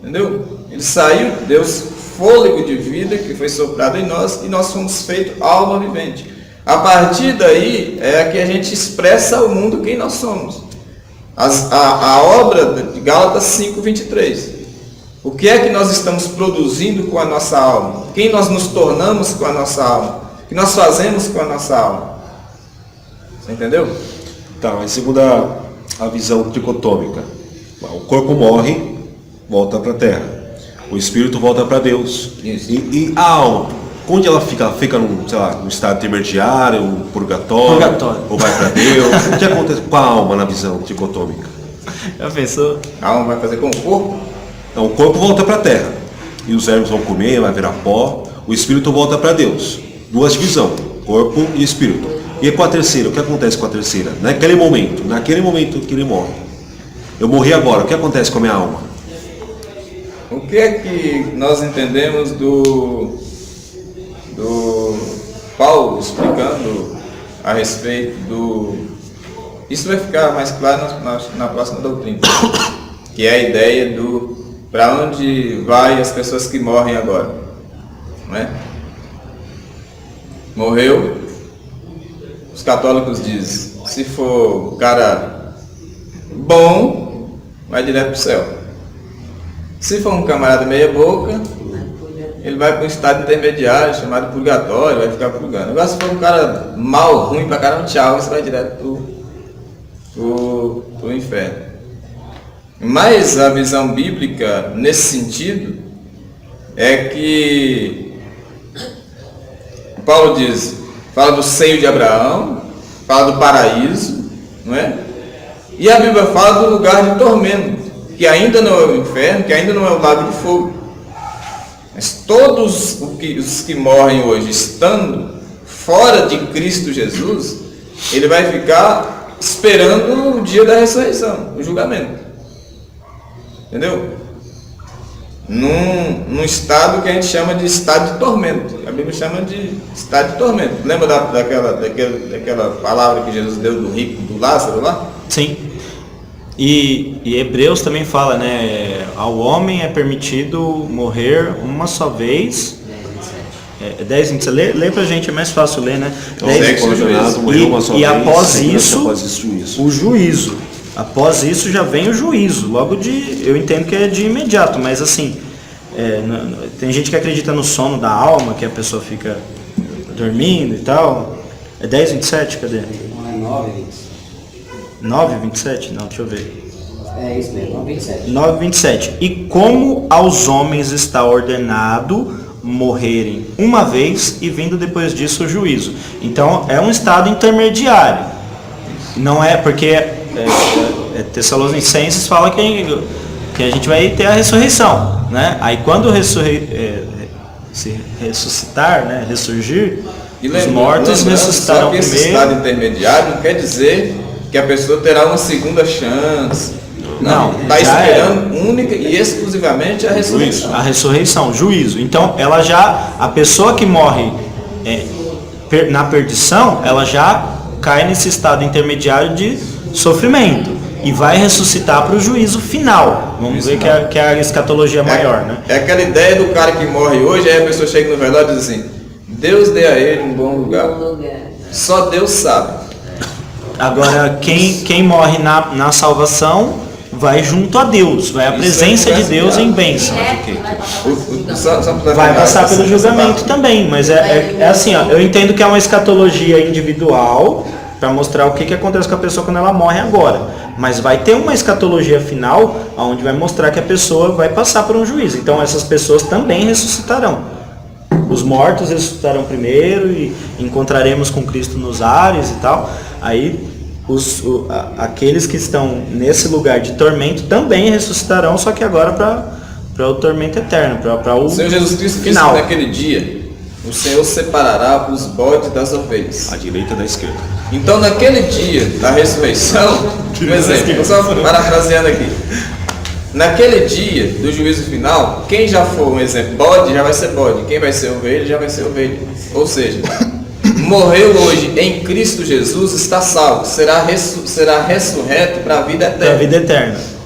Entendeu? Ele saiu, Deus, fôlego de vida que foi soprado em nós, e nós fomos feitos alma vivente. A partir daí é que a gente expressa ao mundo quem nós somos. A obra de Gálatas 5:23. O que é que nós estamos produzindo com a nossa alma? Quem nós nos tornamos com a nossa alma? O que nós fazemos com a nossa alma? Você entendeu? Tá, mas segundo a visão tricotômica, o corpo morre, volta para a terra. O espírito volta para Deus. Isso. E a alma, onde ela fica? Ela fica num, sei lá, num estado intermediário, um purgatório, ou vai para Deus? O que acontece com a alma na visão tricotômica? Já pensou? A alma vai fazer com o corpo? Então o corpo volta para a terra. E os vermes vão comer, vai virar pó. O espírito volta para Deus. Duas divisões, corpo e espírito. E com a terceira, o que acontece com a terceira? Naquele momento que ele morre. Eu morri agora, o que acontece com a minha alma? O que é que nós entendemos do Paulo explicando a respeito do... Isso vai ficar mais claro na próxima doutrina, que é a ideia do para onde vai as pessoas que morrem agora, não é? Morreu, os católicos dizem, se for um cara bom, vai direto para o céu. Se for um camarada meia boca, ele vai para um estado intermediário chamado purgatório, vai ficar purgando. Agora se for um cara mal, ruim pra caramba, tchau, você vai direto pro inferno. Mas a visão bíblica, nesse sentido, é que Paulo diz, fala do seio de Abraão, fala do paraíso, não é? E a Bíblia fala do lugar de tormento, que ainda não é o inferno, que ainda não é o lago de fogo. Mas todos os que morrem hoje estando fora de Cristo Jesus, ele vai ficar esperando o dia da ressurreição, o julgamento. Entendeu? Num estado que a gente chama de estado de tormento. A Bíblia chama de estado de tormento. Lembra daquela palavra que Jesus deu do rico, do Lázaro lá? Sim. E Hebreus também fala, né? Ao homem é permitido morrer uma só vez. 10:27. Lê pra gente, é mais fácil ler, né? E após isso, o juízo. Após isso já vem o juízo. Eu entendo que é de imediato, mas assim, tem gente que acredita no sono da alma, que a pessoa fica dormindo e tal. É 10:27, cadê? Não é 9, 9:27? Não, deixa eu ver. É isso mesmo, 9:27. 9:27. E como aos homens está ordenado morrerem uma vez e vindo depois disso o juízo. Então é um estado intermediário. Não é porque Tessalonicenses fala que a gente vai ter a ressurreição, né? Aí quando se ressuscitar, né, ressurgir, os mortos ressuscitarão primeiro. Esse estado intermediário não quer dizer que a pessoa terá uma segunda chance. Não, está esperando única e exclusivamente a ressurreição. A ressurreição, juízo. Então, a pessoa que morre na perdição, ela já cai nesse estado intermediário de sofrimento e vai ressuscitar para o juízo final. Vamos ver que é a escatologia maior, né? É aquela ideia do cara que morre hoje, aí a pessoa chega no velório e diz assim: Deus dê a ele um bom lugar. Só Deus sabe. Agora, quem morre na salvação vai junto a Deus, vai à presença de Deus em bênção. Vai passar pelo julgamento também, mas é assim, ó, eu entendo que é uma escatologia individual para mostrar o que acontece com a pessoa quando ela morre agora, mas vai ter uma escatologia final onde vai mostrar que a pessoa vai passar por um juízo. Então essas pessoas também ressuscitarão. Os mortos ressuscitarão primeiro e encontraremos com Cristo nos ares e tal. Aí aqueles que estão nesse lugar de tormento também ressuscitarão, só que agora para o tormento eterno, para o Senhor Jesus Cristo final. Disse naquele dia, o Senhor separará os bodes das ovelhas, à direita e da esquerda. Então naquele dia da ressurreição, por exemplo, só parafraseando aqui, naquele dia do juízo final, quem já for um exemplo bode, já vai ser bode, quem vai ser ovelha, já vai ser ovelha. Ou seja, morreu hoje em Cristo Jesus, está salvo, será ressurreto para a vida eterna. Para a vida eterna.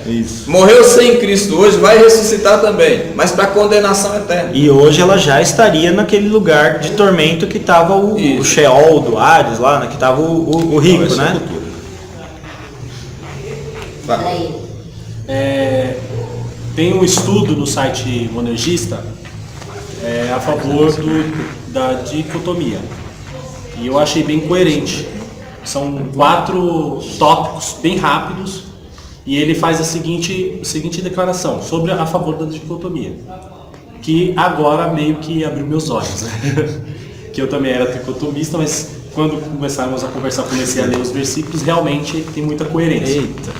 Isso. Morreu sem Cristo hoje, vai ressuscitar também, mas para condenação eterna. E hoje ela já estaria naquele lugar de tormento que estava o Sheol do Hades lá, né, que estava o rico, né? Tem um estudo no site Monergista a favor da dicotomia. E eu achei bem coerente. São 4 tópicos bem rápidos e ele faz a seguinte declaração a favor da dicotomia, que agora meio que abriu meus olhos, né? Que eu também era dicotomista, mas quando começarmos a conversar, comecei a ler os versículos, realmente tem muita coerência. Eita.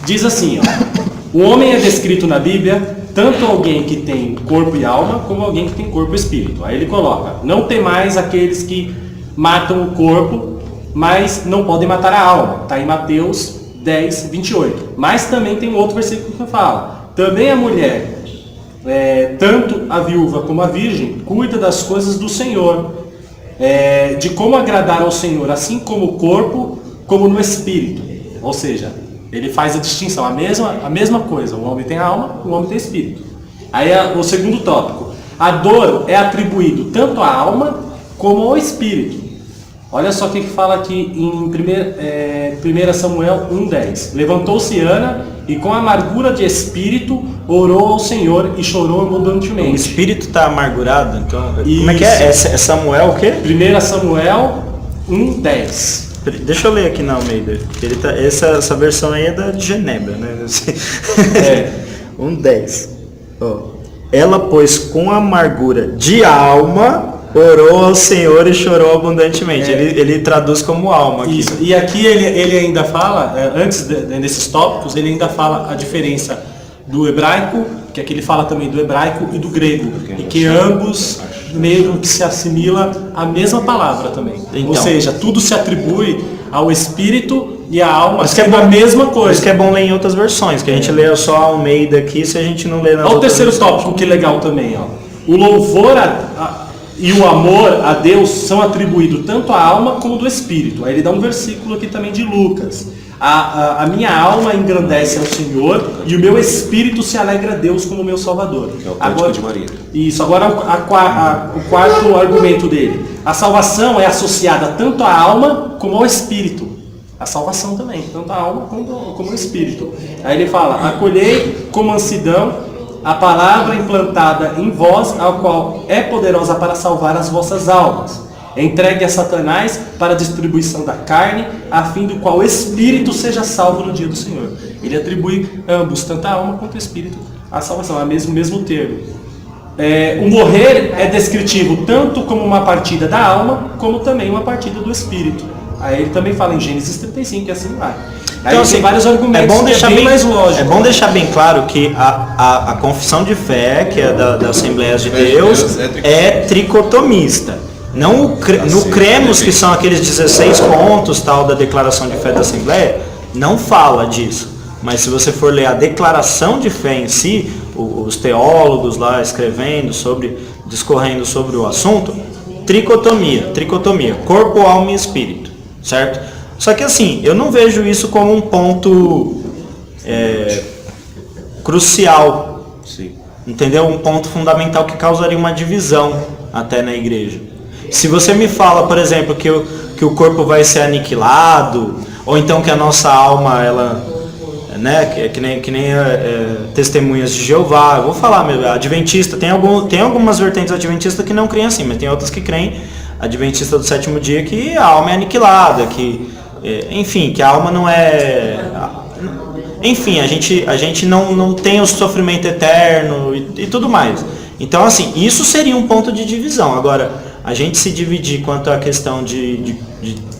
Diz assim, ó: o homem é descrito na Bíblia tanto alguém que tem corpo e alma, como alguém que tem corpo e espírito. Aí ele coloca: não tem mais aqueles que matam o corpo, mas não podem matar a alma. Está em Mateus 10:28. Mas também tem outro versículo que fala: também a mulher, tanto a viúva como a virgem, cuida das coisas do Senhor, de como agradar ao Senhor, assim como o corpo, como no espírito. Ou seja, ele faz a distinção, a mesma coisa. O homem tem alma, o homem tem espírito. Aí o segundo tópico: a dor é atribuído tanto à alma como ao espírito. Olha só o que fala aqui em 1 Samuel 1:10. Levantou-se Ana e com amargura de espírito orou ao Senhor e chorou abundantemente. O espírito está amargurado, então. Como é que é? É Samuel o quê? 1 Samuel 1:10. Deixa eu ler aqui na Almeida. Essa versão aí é da de Genebra, né? 1:10. Ó. Ela, pois, com amargura de alma, orou ao Senhor e chorou abundantemente. Ele traduz como alma aqui. Isso. E aqui ele ainda fala, antes desses tópicos, ele ainda fala a diferença do hebraico, que aqui ele fala também do hebraico e do grego, e que ambos meio que se assimila à mesma palavra também. Então, ou seja, tudo se atribui ao espírito e à alma, mas que é a mesma Por coisa. isso que é bom ler em outras versões, que a gente lê só a Almeida aqui, se a gente não lê nas Olha o outras terceiro versões. tópico, que legal também. Ó. O louvor e o amor a Deus são atribuídos tanto à alma como do espírito. Aí ele dá um versículo aqui também de Lucas. A minha alma engrandece ao Senhor e o meu espírito se alegra a Deus como meu Salvador. Que é o Cântico de Maria. Isso, agora o quarto argumento dele. A salvação é associada tanto à alma como ao espírito. A salvação também, tanto à alma como ao espírito. Aí ele fala, acolhei com mansidão a palavra implantada em vós, a qual é poderosa para salvar as vossas almas. Entregue a Satanás para a distribuição da carne, a fim do qual o espírito seja salvo no dia do Senhor. Ele atribui ambos, tanto a alma quanto o espírito, a salvação, é o mesmo termo. O morrer é descritivo tanto como uma partida da alma, como também uma partida do espírito. Aí ele também fala em Gênesis 35 e assim vai. Aí Então, assim, tem vários argumentos, mais lógico. É bom deixar bem claro que a confissão de fé, que é da Assembleias de Deus, é tricotomista. Não no cremos, que são aqueles 16 pontos tal da declaração de fé da Assembleia, não fala disso. Mas se você for ler a declaração de fé em si, os teólogos lá discorrendo sobre o assunto, tricotomia, corpo, alma e espírito, certo? Só que assim, eu não vejo isso como um ponto crucial, Sim. entendeu? Um ponto fundamental que causaria uma divisão até na igreja. Se você me fala, por exemplo, que o corpo vai ser aniquilado, ou então que a nossa alma, ela, né, que nem testemunhas de Jeová, eu vou falar mesmo, adventista, tem algumas vertentes adventistas que não creem assim, mas tem outras que creem, adventista do sétimo dia, que a alma é aniquilada, enfim, que a alma não é... Enfim, a gente não tem o sofrimento eterno e tudo mais. Então, assim, isso seria um ponto de divisão. Agora, a gente se dividir quanto à questão de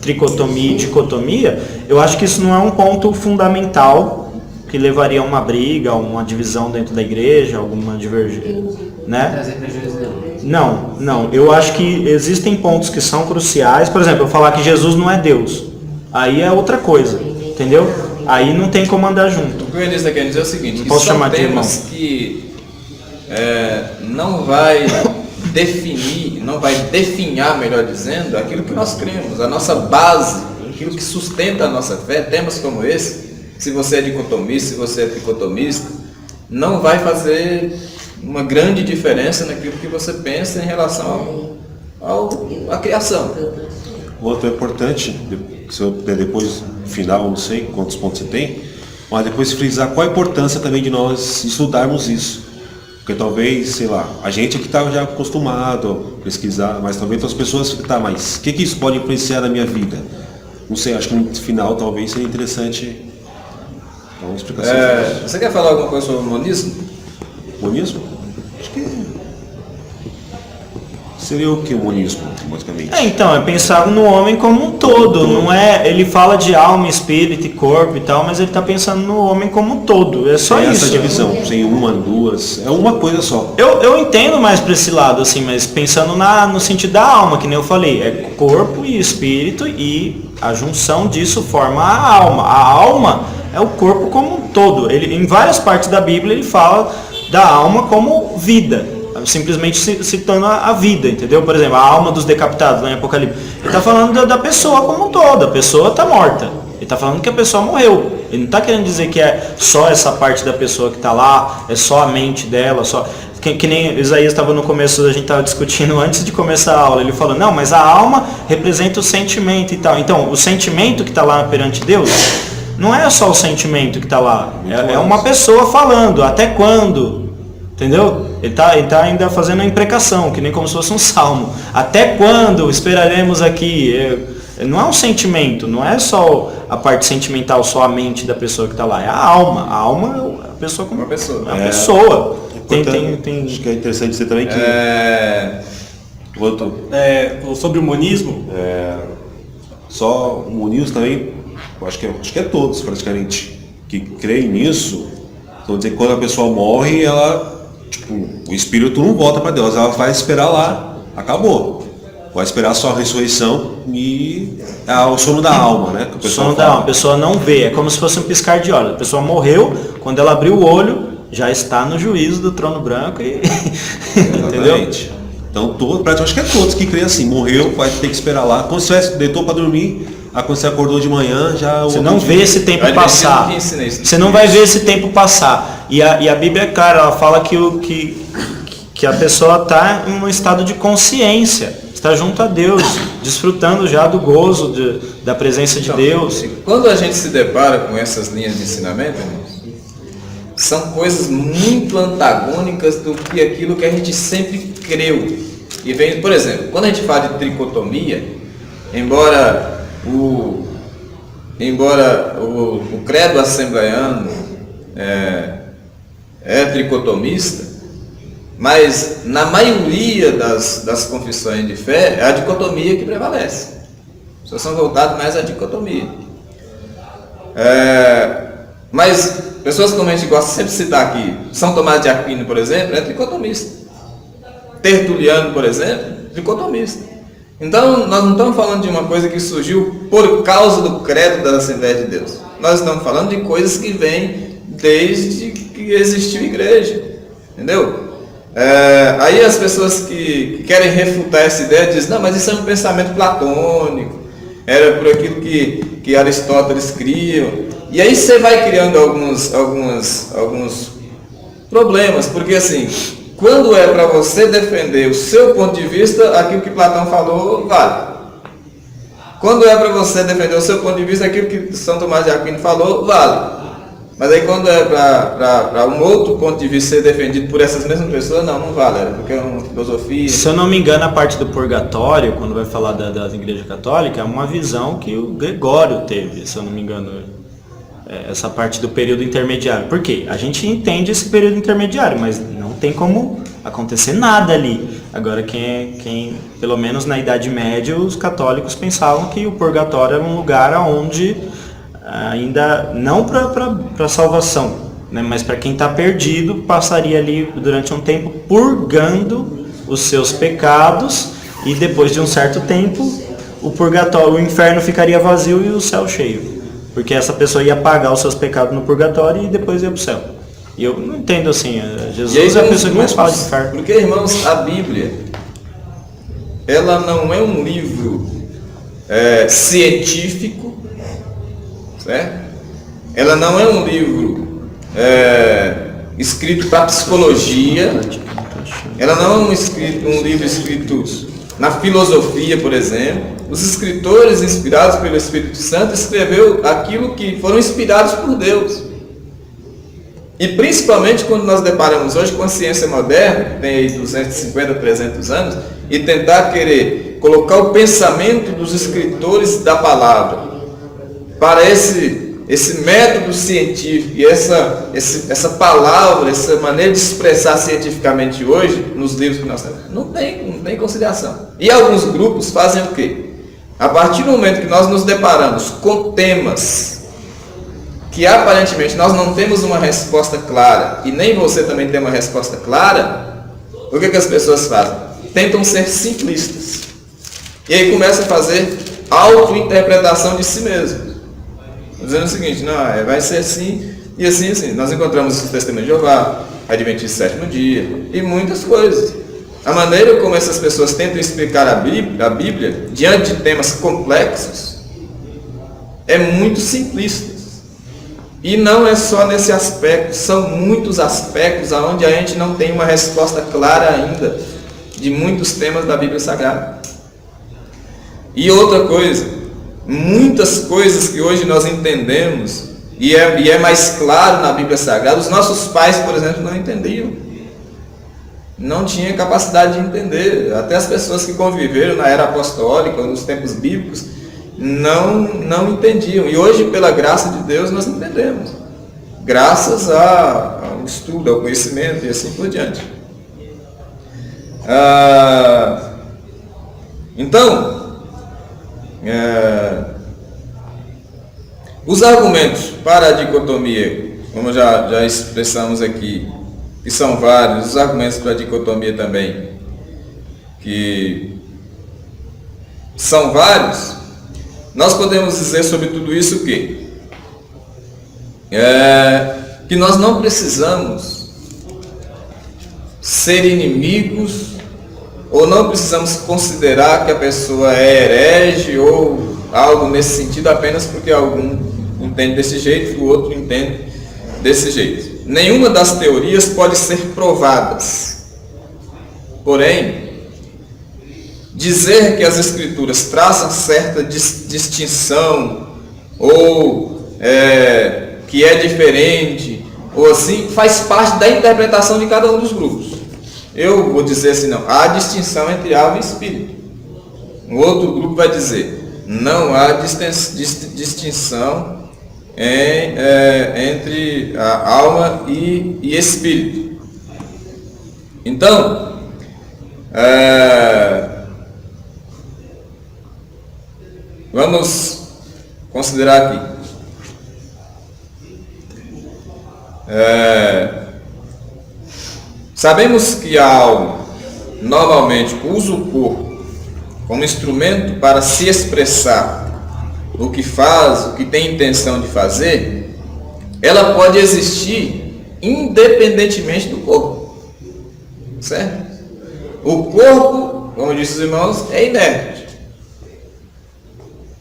tricotomia e dicotomia, eu acho que isso não é um ponto fundamental que levaria a uma briga, a uma divisão dentro da igreja, alguma divergência, né? Não. Eu acho que existem pontos que são cruciais. Por exemplo, eu falar que Jesus não é Deus. Aí é outra coisa, entendeu? Aí não tem como andar junto. O que o Enes está querendo dizer é o seguinte, que Posso são chamar de temas que não vai definhar, melhor dizendo, aquilo que nós cremos, a nossa base, aquilo que sustenta a nossa fé. Temas como esse, se você é dicotomista, se você é tricotomista, não vai fazer uma grande diferença naquilo que você pensa em relação à criação. Outro é importante, se eu puder depois, no final, não sei quantos pontos você tem, mas depois frisar qual a importância também de nós estudarmos isso. Porque talvez, sei lá, a gente aqui está já acostumado a pesquisar, mas talvez outras pessoas ficam, mas o que isso pode influenciar na minha vida? Não sei, acho que no final talvez seria interessante dar uma explicação. Você quer falar alguma coisa sobre o monismo? Monismo? Acho que seria o que o monismo, basicamente? Então, é pensar no homem como um todo, não é? Ele fala de alma, espírito e corpo e tal, mas ele está pensando no homem como um todo, é só Tem isso. essa divisão, sem uma, duas, é uma coisa só. Eu entendo mais para esse lado, assim, mas pensando no sentido da alma, que nem eu falei, é corpo e espírito, e a junção disso forma a alma. A alma é o corpo como um todo. Em várias partes da Bíblia ele fala da alma como vida, simplesmente citando a vida, entendeu? Por exemplo, a alma dos decapitados lá em Apocalipse. Ele está falando da pessoa como um todo, a pessoa está morta. Ele está falando que a pessoa morreu. Ele não está querendo dizer que é só essa parte da pessoa que está lá, é só a mente dela, só... Que nem Isaías estava no começo, a gente estava discutindo antes de começar a aula, ele falou, não, mas a alma representa o sentimento e tal. Então, o sentimento que está lá perante Deus, não é só o sentimento que está lá, é uma pessoa falando, até quando, entendeu? Ele tá ainda fazendo a imprecação, que nem como se fosse um salmo. Até quando esperaremos aqui? Não é um sentimento, não é só a parte sentimental, só a mente da pessoa que está lá, é a alma. A alma é a pessoa como Uma pessoa. É uma pessoa. Tem... Acho que é interessante dizer também que Sobre o monismo, só o monismo também, eu acho que é todos praticamente que creem nisso. Então dizer que quando a pessoa morre, ela, o espírito não volta para Deus, ela vai esperar lá, acabou. Vai esperar só a ressurreição e o sono da alma, né? O sono da alma, a pessoa não vê, é como se fosse um piscar de olhos. A pessoa morreu, quando ela abriu o olho, já está no juízo do trono branco e entendeu? Então, praticamente acho que é todos que creem assim, morreu, vai ter que esperar lá. Quando você deitou para dormir, quando você acordou de manhã, já... Você não vê esse tempo passar. Você não vai ver esse tempo passar. E a Bíblia é clara, ela fala que a pessoa está em um estado de consciência. Está junto a Deus, desfrutando já do gozo da presença de Deus. Quando a gente se depara com essas linhas de ensinamento, irmãos, são coisas muito antagônicas do que aquilo que a gente sempre creu. E vem, por exemplo, quando a gente fala de tricotomia, embora o credo assembleiano é tricotomista, mas na maioria das confissões de fé é a dicotomia que prevalece. As pessoas são voltadas mais à dicotomia. Mas pessoas como a gente gosta sempre de citar aqui, São Tomás de Aquino, por exemplo, é tricotomista. Tertuliano, por exemplo, tricotomista. Então nós não estamos falando de uma coisa que surgiu por causa do credo da Assembleia de Deus. Nós estamos falando de coisas que vêm desde que existiu igreja. Entendeu? Aí as pessoas que querem refutar essa ideia dizem, não, mas isso é um pensamento platônico, era por aquilo que Aristóteles criou. E aí você vai criando alguns problemas, porque assim, quando é para você defender o seu ponto de vista, aquilo que Platão falou vale. Quando é para você defender o seu ponto de vista, aquilo que São Tomás de Aquino falou vale. Mas aí quando é para um outro ponto de vista ser defendido por essas mesmas pessoas, não vale, porque é uma filosofia. Se eu não me engano, a parte do purgatório, quando vai falar das igrejas católicas, é uma visão que o Gregório teve, se eu não me engano, essa parte do período intermediário. Por quê? A gente entende esse período intermediário, mas não tem como acontecer nada ali. Agora, quem pelo menos na Idade Média, os católicos pensavam que o purgatório era um lugar onde ainda não para salvação, né, mas para quem está perdido, passaria ali durante um tempo purgando os seus pecados, e depois de um certo tempo o purgatório, o inferno ficaria vazio e o céu cheio, porque essa pessoa ia pagar os seus pecados no purgatório e depois ia para o céu. E eu não entendo assim, Jesus é a pessoa que mais fala de inferno. Porque, irmãos, a Bíblia, ela não é um livro científico, certo? Ela não é um livro escrito para psicologia, ela não é um livro escrito na filosofia, por exemplo. Os escritores inspirados pelo Espírito Santo escreveu aquilo que foram inspirados por Deus. E principalmente quando nós deparamos hoje com a ciência moderna, que tem aí 250, 300 anos, e tentar querer colocar o pensamento dos escritores da palavra para esse método científico e essa palavra, essa maneira de expressar cientificamente hoje, nos livros que nós temos, não tem consideração. E alguns grupos fazem o quê? A partir do momento que nós nos deparamos com temas que aparentemente nós não temos uma resposta clara, e nem você também tem uma resposta clara, o que as pessoas fazem? Tentam ser simplistas. E aí começa a fazer auto-interpretação de si mesmo. Dizendo o seguinte, não, vai ser assim, e assim, assim. Nós encontramos o Testemunho de Jeová, Adventista sétimo dia, e muitas coisas. A maneira como essas pessoas tentam explicar a Bíblia diante de temas complexos, é muito simplista. E não é só nesse aspecto, são muitos aspectos onde a gente não tem uma resposta clara ainda de muitos temas da Bíblia Sagrada. E outra coisa, muitas coisas que hoje nós entendemos, e é mais claro na Bíblia Sagrada, os nossos pais, por exemplo, não entendiam. Não tinham capacidade de entender. Até as pessoas que conviveram na era apostólica, nos tempos bíblicos, não entendiam. E hoje, pela graça de Deus, nós entendemos. Graças ao estudo, ao conhecimento e assim por diante. Então, os argumentos para a dicotomia, como já expressamos aqui, que são vários, os argumentos para a dicotomia também, que são vários, nós podemos dizer sobre tudo isso o quê? Que nós não precisamos ser inimigos, ou não precisamos considerar que a pessoa é herege ou algo nesse sentido apenas porque algum entende desse jeito e o outro entende desse jeito. Nenhuma das teorias pode ser provadas. Porém, dizer que as Escrituras traçam certa distinção ou que é diferente ou assim, faz parte da interpretação de cada um dos grupos. Eu vou dizer assim, não, há distinção entre alma e espírito. O outro grupo vai dizer, não há distinção entre a alma e espírito. Então, vamos considerar aqui. Sabemos que a alma normalmente usa o corpo como instrumento para se expressar o que faz, o que tem intenção de fazer. Ela pode existir independentemente do corpo, certo? O corpo, como disse os irmãos, é inerte.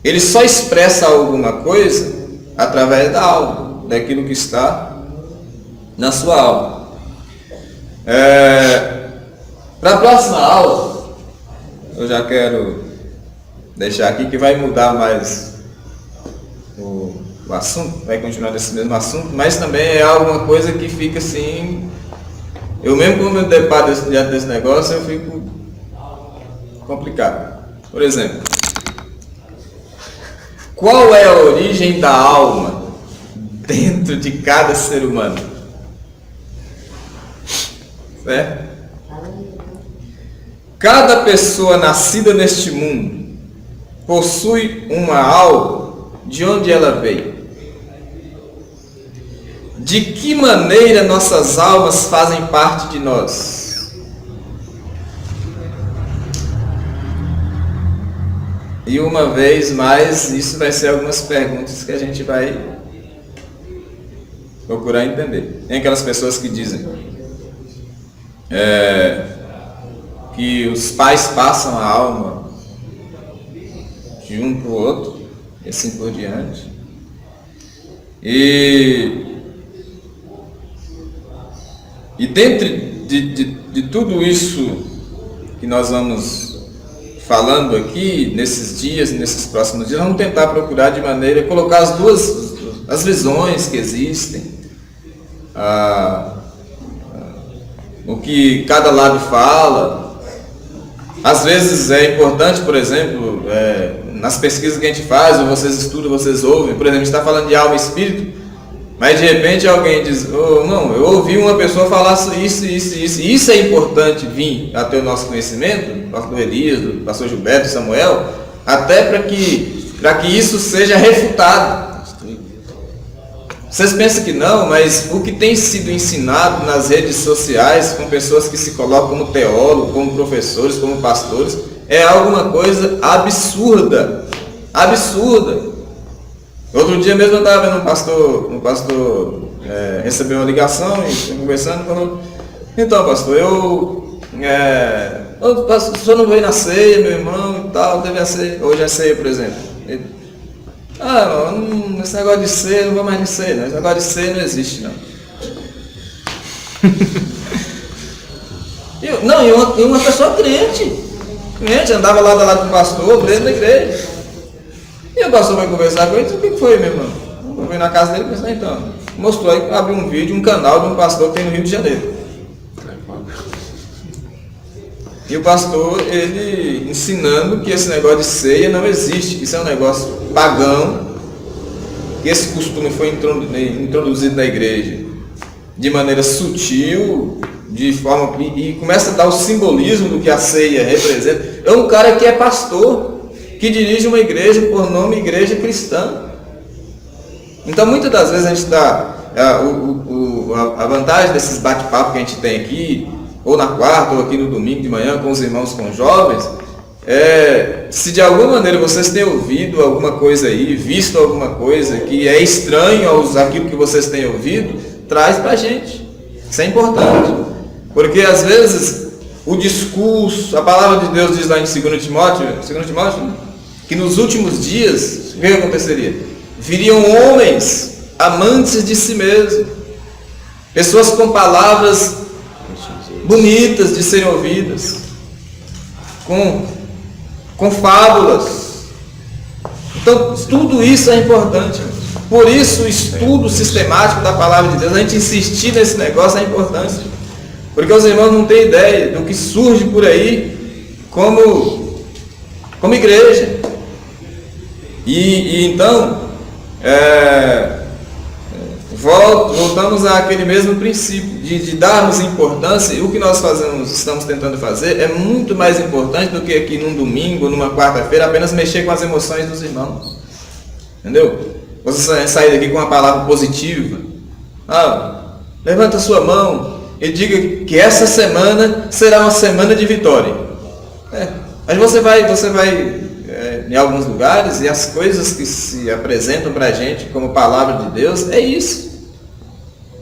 Ele só expressa alguma coisa através da alma, daquilo que está na sua alma. Para a próxima aula, eu já quero deixar aqui que vai mudar mais o assunto, vai continuar nesse mesmo assunto, mas também é alguma coisa que fica assim. Eu mesmo quando me deparo diante desse negócio, eu fico complicado. Por exemplo, qual é a origem da alma dentro de cada ser humano? Certo? Cada pessoa nascida neste mundo possui uma alma. De onde ela veio? De que maneira nossas almas fazem parte de nós? E uma vez mais, isso vai ser algumas perguntas que a gente vai procurar entender. Tem aquelas pessoas que dizem que os pais passam a alma de um para o outro, e assim por diante. E dentro de tudo isso que nós vamos falando aqui, nesses dias e nesses próximos dias, vamos tentar procurar de maneira, colocar as visões que existem, o que cada lado fala. Às vezes é importante, por exemplo, nas pesquisas que a gente faz, ou vocês estudam, vocês ouvem, por exemplo, a gente está falando de alma e espírito, mas de repente alguém diz, não, eu ouvi uma pessoa falar isso, e isso é importante vir até o nosso conhecimento, do pastor Elias, do pastor Gilberto, do Samuel, até para que isso seja refutado. Vocês pensam que não, mas o que tem sido ensinado nas redes sociais, com pessoas que se colocam como teólogos, como professores, como pastores, é alguma coisa absurda. Absurda. Outro dia mesmo eu estava vendo um pastor recebeu uma ligação e conversando, falou, então pastor, o senhor não veio na ceia, meu irmão e tal, teve a ceia, hoje é ceia, por exemplo. Esse negócio de ceia, não vou mais de ceia, não. Esse negócio de ceia não existe, não. E uma pessoa crente, andava lado a lado com o pastor, dentro da igreja. E o pastor vai conversar com ele, o que foi, meu irmão? Eu fui na casa dele e pensei, então, mostrou aí, abriu um vídeo, um canal de um pastor que tem no Rio de Janeiro. E o pastor, ele ensinando que esse negócio de ceia não existe, que isso é um negócio pagão, que esse costume foi introduzido na igreja de maneira sutil, de forma e começa a dar o simbolismo do que a ceia representa. É um cara que é pastor, que dirige uma igreja por nome Igreja Cristã. Então, muitas das vezes a gente está... A vantagem desses bate-papos que a gente tem aqui, ou na quarta, ou aqui no domingo de manhã, com os irmãos, com os jovens, se de alguma maneira vocês têm ouvido alguma coisa aí, visto alguma coisa que é estranho àquilo que vocês têm ouvido, traz para a gente. Isso é importante. Porque às vezes o discurso, a palavra de Deus diz lá em 2 Timóteo, que nos últimos dias, o que aconteceria? Viriam homens amantes de si mesmo, pessoas com palavras bonitas de serem ouvidas, com fábulas. Então, tudo isso é importante. Por isso, o estudo sistemático da palavra de Deus, a gente insistir nesse negócio é importante. Porque os irmãos não têm ideia do que surge por aí como igreja. E então, voltamos àquele mesmo princípio de darmos importância. E o que nós estamos tentando fazer é muito mais importante do que aqui num domingo, numa quarta-feira, apenas mexer com as emoções dos irmãos. Entendeu? Você sair daqui com uma palavra positiva. Levanta a sua mão e diga que essa semana será uma semana de vitória. Mas você vai em alguns lugares e as coisas que se apresentam para a gente como palavra de Deus é isso.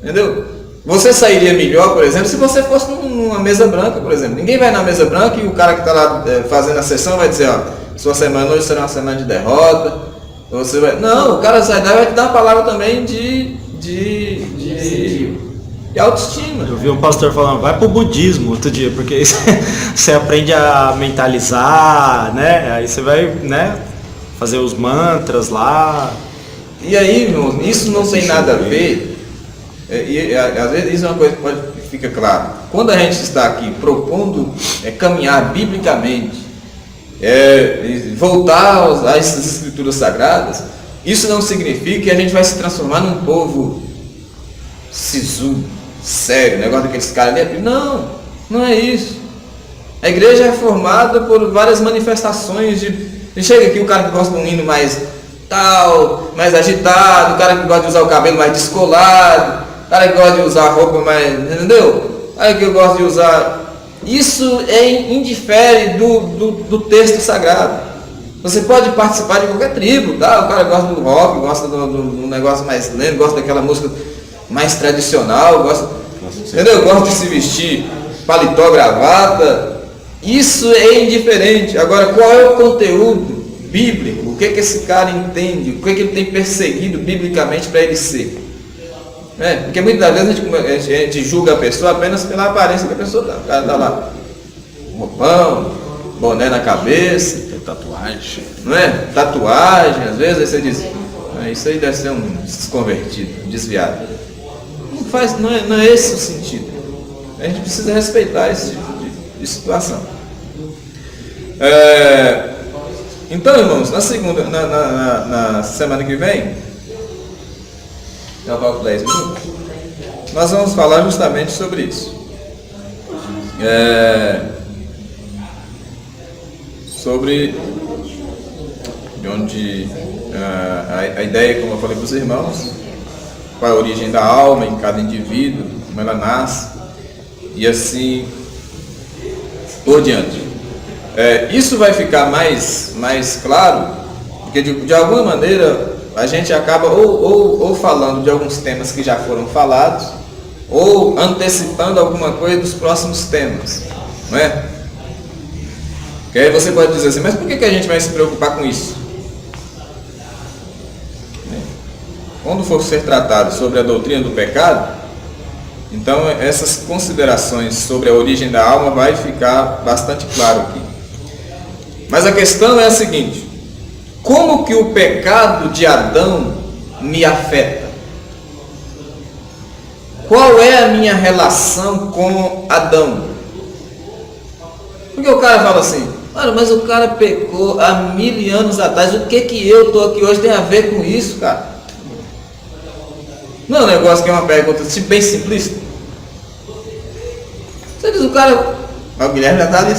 Entendeu? Você sairia melhor, por exemplo, se você fosse numa mesa branca, por exemplo. Ninguém vai na mesa branca e o cara que está lá fazendo a sessão vai dizer, sua semana hoje será uma semana de derrota. Você vai... Não, o cara sai daí e vai te dar uma palavra também de autoestima. Eu vi um pastor falando, vai pro budismo outro dia, porque você aprende a mentalizar, né? Aí você vai, né, fazer os mantras lá. E aí, irmãos, isso não tem nada a ver. E às vezes isso é uma coisa que fica claro. Quando a gente está aqui propondo caminhar biblicamente, voltar a essas escrituras sagradas, isso não significa que a gente vai se transformar num povo sisudo, sério, negócio daqueles caras ali. Não é isso. A igreja é formada por várias manifestações e chega aqui o cara que gosta de um hino mais agitado, o cara que gosta de usar o cabelo mais descolado, o cara que gosta de usar a roupa mais, entendeu? Aí que eu gosto de usar. Isso indifere do texto sagrado. Você pode participar de qualquer tribo, tá? O cara gosta do rock, gosta do negócio mais lento, gosta daquela música mais tradicional, entendeu? Gosta de se vestir paletó, gravata. Isso é indiferente. Agora, qual é o conteúdo bíblico? O que esse cara entende? O que ele tem perseguido biblicamente para ele ser? Porque muitas das vezes a gente julga a pessoa apenas pela aparência que a pessoa dá. O cara está lá, roupão, boné na cabeça, Tem tatuagem. não é? Tatuagem, às vezes aí você diz, isso aí deve ser um desconvertido, um desviado. Não é esse o sentido. A gente precisa respeitar esse tipo de situação. Então, irmãos, na semana que vem, já falta 10 minutos, nós vamos falar justamente sobre isso. Sobre de onde a ideia, como eu falei para os irmãos, qual a origem da alma em cada indivíduo, como ela nasce, e assim por diante. Isso vai ficar mais claro, porque de alguma maneira a gente acaba ou falando de alguns temas que já foram falados, ou antecipando alguma coisa dos próximos temas, não é? Que aí você pode dizer assim, mas por que a gente vai se preocupar com isso? Quando for ser tratado sobre a doutrina do pecado, então essas considerações sobre a origem da alma vai ficar bastante claro aqui. Mas a questão é a seguinte: como que o pecado de Adão me afeta? Qual é a minha relação com Adão? Porque o cara fala assim, mano, mas o cara pecou há 1000 anos atrás, o que eu tô aqui hoje tem a ver com isso, cara? Não é um negócio que é uma pergunta bem simplista? Você diz, o cara... O Guilherme já tá ali.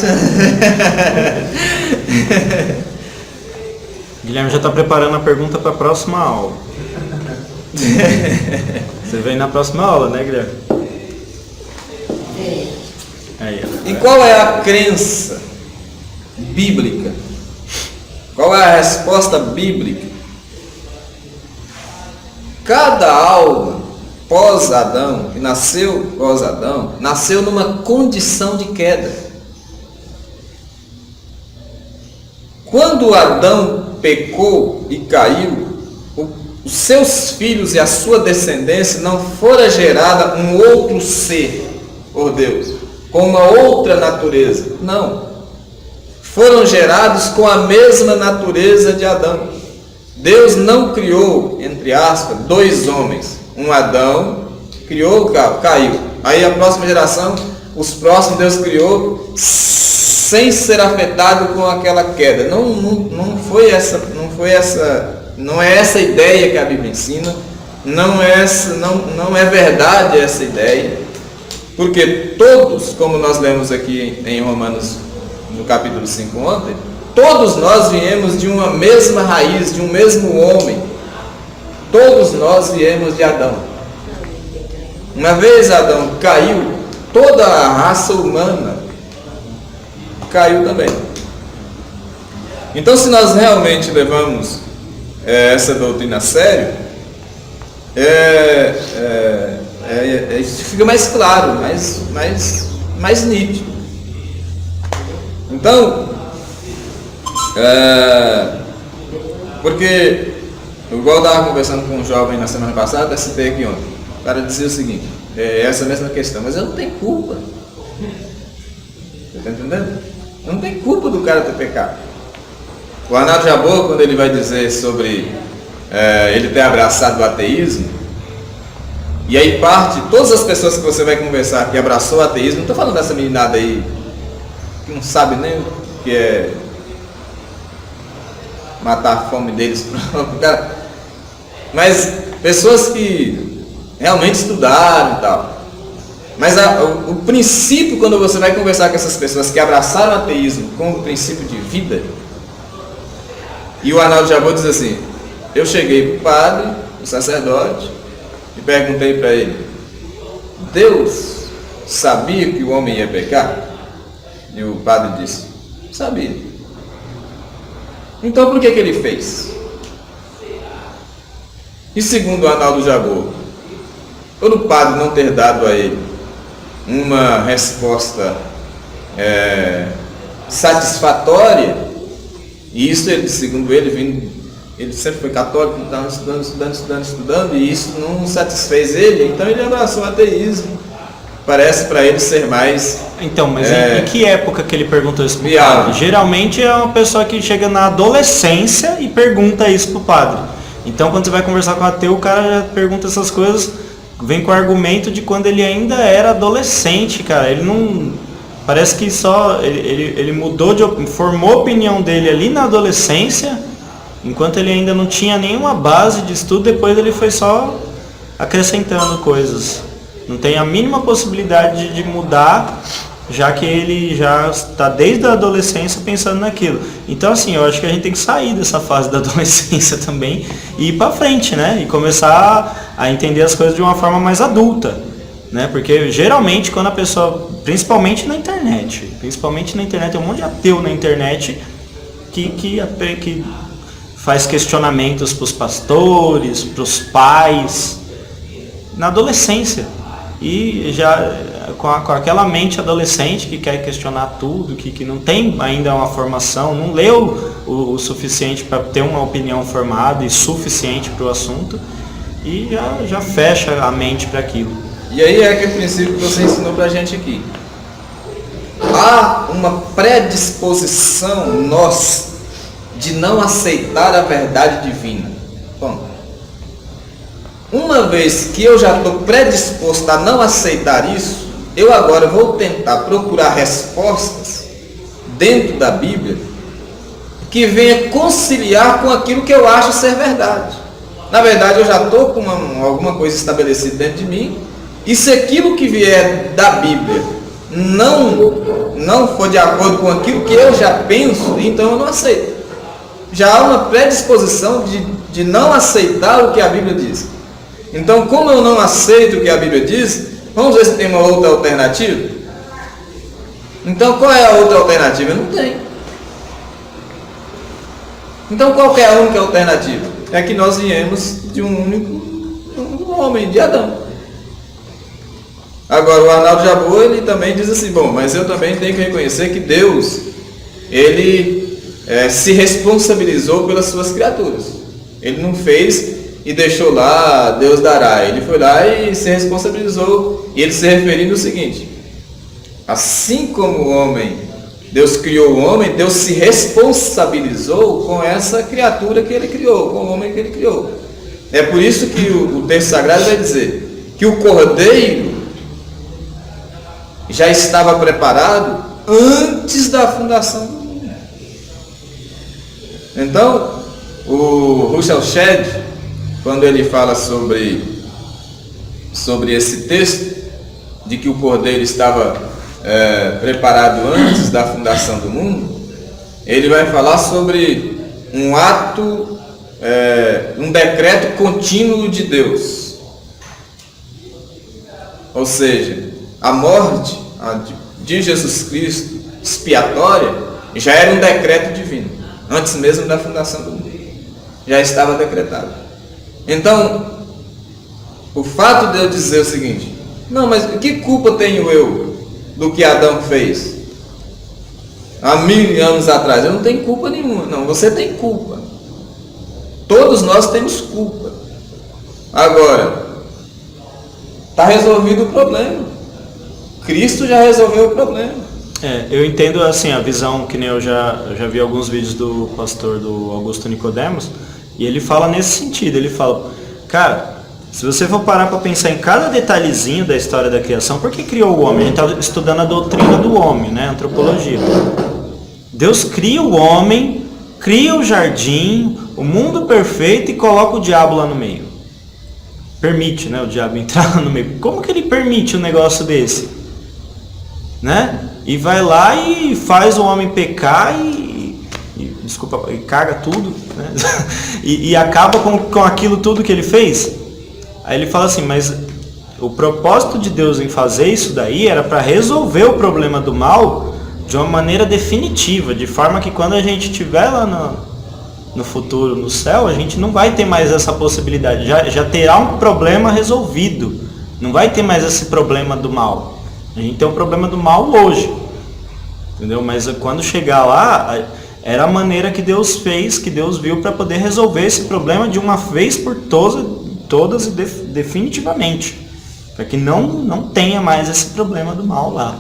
Guilherme já está preparando a pergunta para a próxima aula. Você vem na próxima aula, né, Guilherme? Aí, ó. E qual é a crença bíblica? Qual é a resposta bíblica? Cada alma pós-Adão, que nasceu pós-Adão, nasceu numa condição de queda. Quando Adão pecou e caiu, os seus filhos e a sua descendência não fora gerada um outro ser por Deus, com uma outra natureza. Não. Foram gerados com a mesma natureza de Adão. Deus não criou, entre aspas, 2 homens. Um Adão criou, caiu. Aí a próxima geração, os próximos Deus criou sem ser afetado com aquela queda. Não é essa ideia que a Bíblia ensina. Não é verdade essa ideia. Porque todos, como nós lemos aqui em Romanos, no capítulo 5 ontem, todos nós viemos de uma mesma raiz, de um mesmo homem. Todos nós viemos de Adão. Uma vez Adão caiu, toda a raça humana caiu também. Então, se nós realmente levamos essa doutrina a sério, isso fica mais claro, mais nítido. Então, porque, igual eu estava conversando com um jovem na semana passada, até citei aqui ontem, o cara dizia o seguinte, essa mesma questão, mas eu não tenho culpa. Você está entendendo? Eu não tenho culpa do cara ter pecado. O Arnaldo Jabor, quando ele vai dizer sobre ele ter abraçado o ateísmo, e aí todas as pessoas que você vai conversar que abraçou o ateísmo, não estou falando dessa meninada aí, que não sabe nem o que é matar a fome deles, cara. Mas pessoas que realmente estudaram e tal. Mas o princípio, quando você vai conversar com essas pessoas que abraçaram o ateísmo como princípio de vida, e o Arnaldo Jabor diz assim, eu cheguei para o padre, o sacerdote, e perguntei para ele, Deus sabia que o homem ia pecar? E o padre disse, sabia. Então por que ele fez? E segundo o Arnaldo Jabor, por o padre não ter dado a ele uma resposta satisfatória, e isso, segundo ele sempre foi católico, estava estudando, e isso não satisfez ele, então ele abraçou o ateísmo. Parece para ele ser mais... Então, mas em que época que ele perguntou isso pro padre? Geralmente é uma pessoa que chega na adolescência e pergunta isso pro padre. Então, quando você vai conversar com o ateu, o cara já pergunta essas coisas, vem com o argumento de quando ele ainda era adolescente, cara. Ele não... Parece que só... Ele mudou formou a opinião dele ali na adolescência, enquanto ele ainda não tinha nenhuma base de estudo, depois ele foi só acrescentando coisas. Não tem a mínima possibilidade de mudar, já que ele já está desde a adolescência pensando naquilo. Então, assim, eu acho que a gente tem que sair dessa fase da adolescência também e ir para frente, né? E começar a entender as coisas de uma forma mais adulta, né? Porque geralmente quando a pessoa, principalmente na internet, tem um monte de ateu na internet que faz questionamentos para os pastores, para os pais, na adolescência. E já com aquela mente adolescente que quer questionar tudo, que não tem ainda uma formação, não leu o suficiente para ter uma opinião formada e suficiente para o assunto, e já fecha a mente para aquilo. E aí é aquele princípio que você ensinou para a gente aqui. Há uma predisposição nossa de não aceitar a verdade divina. Bom, uma vez que eu já estou predisposto a não aceitar isso, eu agora vou tentar procurar respostas dentro da Bíblia que venha conciliar com aquilo que eu acho ser verdade. Na verdade, eu já estou com alguma coisa estabelecida dentro de mim, e se aquilo que vier da Bíblia não for de acordo com aquilo que eu já penso, então eu não aceito. Já há uma predisposição de não aceitar o que a Bíblia diz. Então, como eu não aceito o que a Bíblia diz, vamos ver se tem uma outra alternativa? Então, qual é a outra alternativa? Não tem. Então, qual que é a única alternativa? É que nós viemos de um homem, de Adão. Agora, o Arnaldo Jabor, ele também diz assim, bom, mas eu também tenho que reconhecer que Deus, ele se responsabilizou pelas suas criaturas. Ele não fez e deixou lá, Deus dará. Ele foi lá e se responsabilizou, e ele se referindo ao seguinte: assim como o homem, Deus criou o homem, Deus se responsabilizou com essa criatura que ele criou, com o homem que ele criou. É por isso que o texto sagrado vai dizer que o cordeiro já estava preparado antes da fundação do mundo. Então, o Russell Shedd, quando ele fala sobre esse texto, de que o cordeiro estava preparado antes da fundação do mundo, ele vai falar sobre um ato, um decreto contínuo de Deus. Ou seja, a morte de Jesus Cristo expiatória já era um decreto divino, antes mesmo da fundação do mundo. Já estava decretado. Então, o fato de eu dizer o seguinte: não, mas que culpa tenho eu do que Adão fez há 1000 anos atrás? Eu não tenho culpa nenhuma. Não, você tem culpa. Todos nós temos culpa. Agora, está resolvido o problema. Cristo já resolveu o problema. Eu entendo assim a visão, que nem eu já vi alguns vídeos do pastor do Augusto Nicodemos, e ele fala nesse sentido. Ele fala, cara, se você for parar para pensar em cada detalhezinho da história da criação, por que criou o homem? A gente está estudando a doutrina do homem, né? Antropologia. Deus cria o homem, cria o jardim, o mundo perfeito, e coloca o diabo lá no meio. Permite, né, o diabo entrar lá no meio. Como que ele permite um negócio desse? Né? E vai lá e faz o homem pecar e caga tudo, né? e acaba com aquilo tudo que ele fez. Aí ele fala assim, mas o propósito de Deus em fazer isso daí era para resolver o problema do mal de uma maneira definitiva, de forma que quando a gente estiver lá no futuro, no céu, a gente não vai ter mais essa possibilidade, já terá um problema resolvido, não vai ter mais esse problema do mal. A gente tem um problema do mal hoje, entendeu? Mas quando chegar lá, era a maneira que Deus fez, que Deus viu para poder resolver esse problema de uma vez por todas e definitivamente, para que não tenha mais esse problema do mal lá.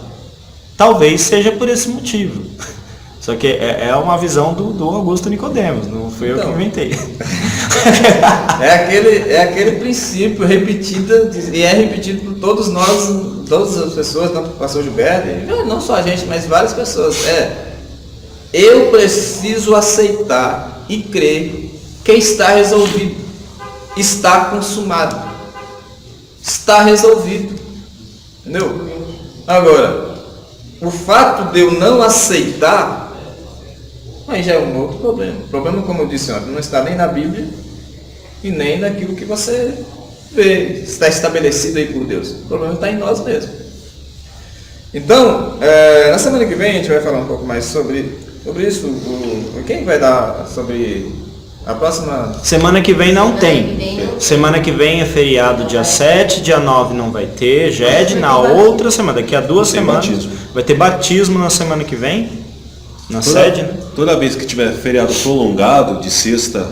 Talvez seja por esse motivo. Só que é uma visão do Augusto Nicodemos, não fui eu que inventei. É aquele princípio repetido, e é repetido por todos nós, todas as pessoas, tanto o pastor Gilberto, não só a gente, mas várias pessoas. Eu preciso aceitar e crer que está resolvido, está consumado, está resolvido. Entendeu? Agora, o fato de eu não aceitar, aí já é um outro problema. O problema, como eu disse ontem, não está nem na Bíblia e nem naquilo que você vê, está estabelecido aí por Deus. O problema está em nós mesmos. Então, na semana que vem a gente vai falar um pouco mais sobre isso. Quem vai dar sobre a próxima... Semana que vem não tem. Semana que vem é feriado dia 7, dia 9 não vai ter, GED na outra semana, daqui a 2 semanas. Vai ter batismo na semana que vem, na sede, né? Toda vez que tiver feriado prolongado de sexta,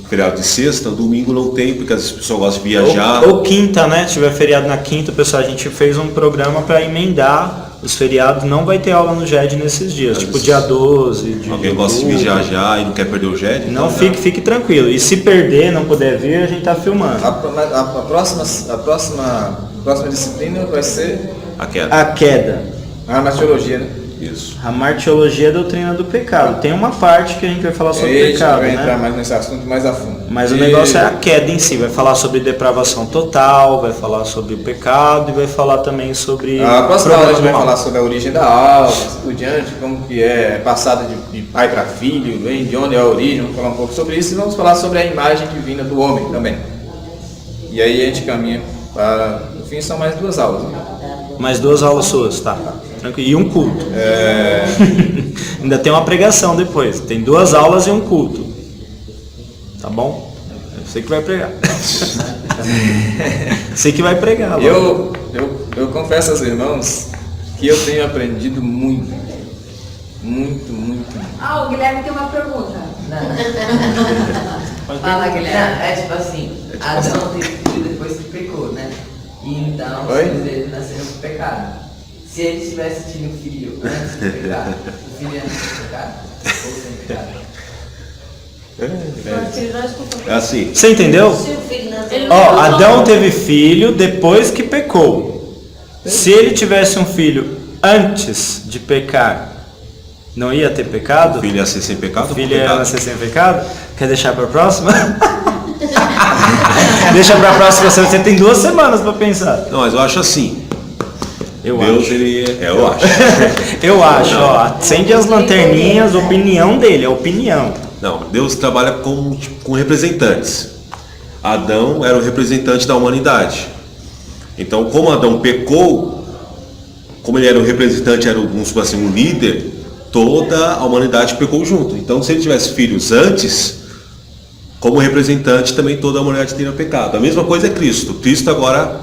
feriado de sexta, domingo não tem, porque as pessoas gostam de viajar. Ou quinta, né? Se tiver feriado na quinta, pessoal, a gente fez um programa para emendar os feriados, não vai ter aula no GED nesses dias, tipo dia 12. Alguém gosta de viajar e não quer perder o GED? Não, fique tranquilo. E se perder, não puder vir, a gente tá filmando. A próxima disciplina vai ser a queda. A queda. A teologia, né? Isso. A martiologia é a doutrina do pecado. Tem uma parte que a gente vai falar sobre A gente pecado, vai entrar né? mais nesse assunto mais a fundo. Mas o negócio é a queda em si. Vai falar sobre depravação total, vai falar sobre o pecado e vai falar também sobre... A próxima aula a gente vai problema do falar mal. sobre a origem da alma, assim por diante, como que é passada de pai para filho, vem de onde é a origem, vamos falar um pouco sobre isso e vamos falar sobre a imagem divina do homem também. E aí a gente caminha para... No fim são mais 2 aulas, né? Mais 2 aulas suas, tá? Tranquilo. E um culto. Ainda tem uma pregação depois. Tem 2 aulas e um culto. Tá bom? Você que vai pregar. Você que vai pregar. Eu confesso aos irmãos que eu tenho aprendido muito. Muito, muito. Ah, o Guilherme tem uma pergunta. Fala, Guilherme. É tipo assim, Adão teve filho depois que pecou, né? E então os Oi? filhos dele nasceram com pecado. Se ele tivesse tido um filho antes do pecado, o filho antes do pecado, ou sem pecado. É assim. Você entendeu? Se o filho nasceu, Ó, Adão teve filho depois que pecou. Se ele tivesse um filho antes de pecar, não ia ter pecado? O filho ia ser sem pecado? O ou com filho ia pecado? nascer sem pecado? Quer deixar pra próxima? Deixa pra próxima, você tem 2 semanas pra pensar. Não, mas eu acho assim. Eu Deus, acho. ele... eu acho. Eu acho, ó, acende as lanterninhas, opinião dele, é opinião. Não, Deus trabalha com representantes. Adão era o representante da humanidade. Então, como Adão pecou, como ele era o representante, era vamos supor assim, um líder, toda a humanidade pecou junto. Então, se ele tivesse filhos antes, como representante, também toda a humanidade teria pecado. A mesma coisa é Cristo. Cristo agora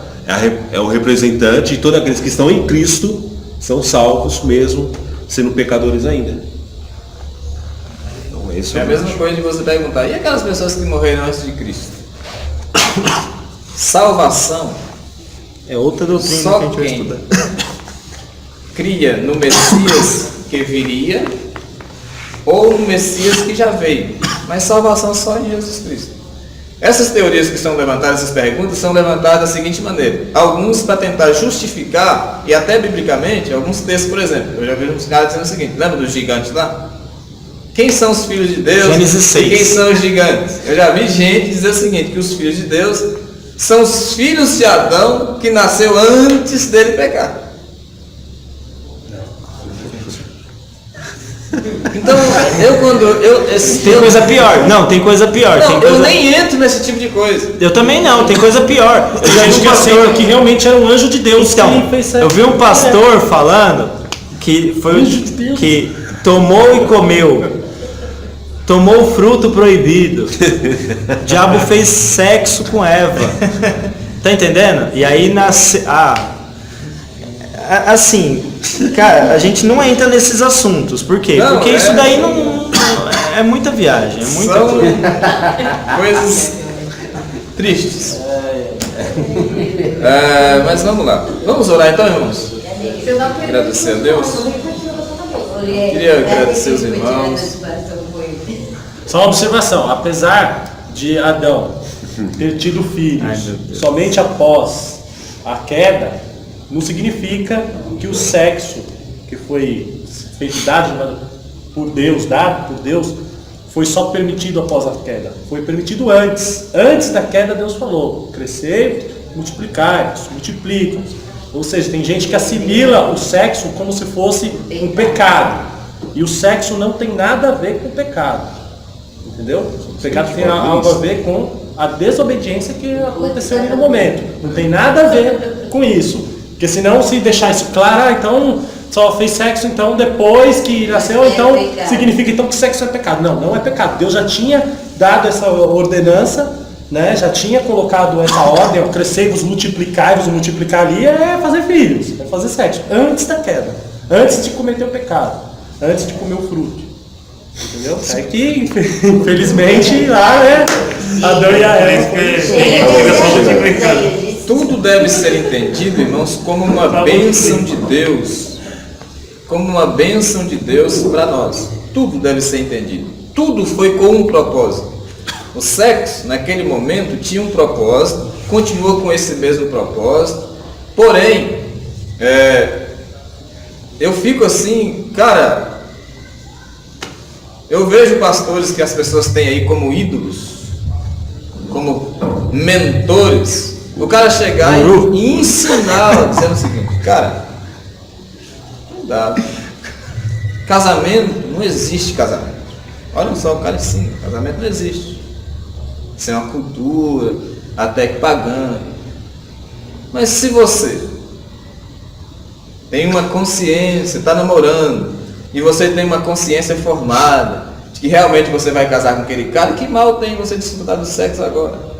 é o representante e todos aqueles que estão em Cristo são salvos, mesmo sendo pecadores ainda. Então, esse É a o mesma coisa de você perguntar, e aquelas pessoas que morreram antes de Cristo? Salvação É outra doutrina só que a gente vai quem estudar. cria no Messias que viria ou no Messias que já veio, mas salvação só em Jesus Cristo. Essas teorias que são levantadas, essas perguntas, são levantadas da seguinte maneira. Alguns para tentar justificar, e até biblicamente, alguns textos, por exemplo, eu já vi uns caras dizendo o seguinte, lembra dos gigantes lá? Quem são os filhos de Deus Gênesis 6. e quem são os gigantes? Eu já vi gente dizer o seguinte, que os filhos de Deus são os filhos de Adão que nasceu antes dele pecar. Então, Tem coisa pior. Não, tem coisa pior. Não, tem eu coisa... nem entro nesse tipo de coisa. Eu também não, tem coisa pior. Eu Tem já vi gente um que aceita pastor que realmente era um anjo de Deus Então, que fez certo. eu vi um pastor falando que foi Anjo de Deus. que tomou e comeu. Tomou o fruto proibido. O diabo fez sexo com Eva. Tá entendendo? E aí nasce. Assim, cara, a gente não entra nesses assuntos. Por quê? Não, porque isso daí não é muita viagem. É muita São coisa. coisas tristes. Mas vamos lá. Vamos orar então, irmãos? Agradecer a Deus. Queria agradecer os irmãos. Só uma observação, apesar de Adão ter tido Ai, filhos meu Deus. somente após a queda, não significa que o sexo que foi feito dado por Deus, foi só permitido após a queda. Foi permitido antes. Antes da queda Deus falou, crescer, multiplicar, multiplicam. Ou seja, tem gente que assimila o sexo como se fosse um pecado. E o sexo não tem nada a ver com o pecado. Entendeu? O pecado tem algo a ver com a desobediência que aconteceu ali no momento. Não tem nada a ver com isso. Porque senão, se deixar isso claro, então só fez sexo então depois que nasceu, então significa então que sexo é pecado. Não, não é pecado. Deus já tinha dado essa ordenança, né? Já tinha colocado essa ordem, crescer-vos, multiplicar-vos, multiplicar ali é fazer filhos, é fazer sexo. Antes da queda, antes de cometer o pecado, antes de comer o fruto. Entendeu? É que, infelizmente, lá, né? Adão e a Eva. Tudo deve ser entendido, irmãos, como uma bênção de Deus. Como uma bênção de Deus para nós. Tudo deve ser entendido. Tudo foi com um propósito. O sexo, naquele momento, tinha um propósito, continuou com esse mesmo propósito. Porém, eu fico assim, cara, eu vejo pastores que as pessoas têm aí como ídolos, como mentores, o cara chegar e ensinar, dizendo o seguinte, cara, não dá. Casamento, não existe casamento. Olha só, o cara ensina, casamento não existe. Isso é uma cultura, até que pagã. Mas se você tem uma consciência, está namorando, e você tem uma consciência formada, de que realmente você vai casar com aquele cara, que mal tem você desfrutar do sexo agora?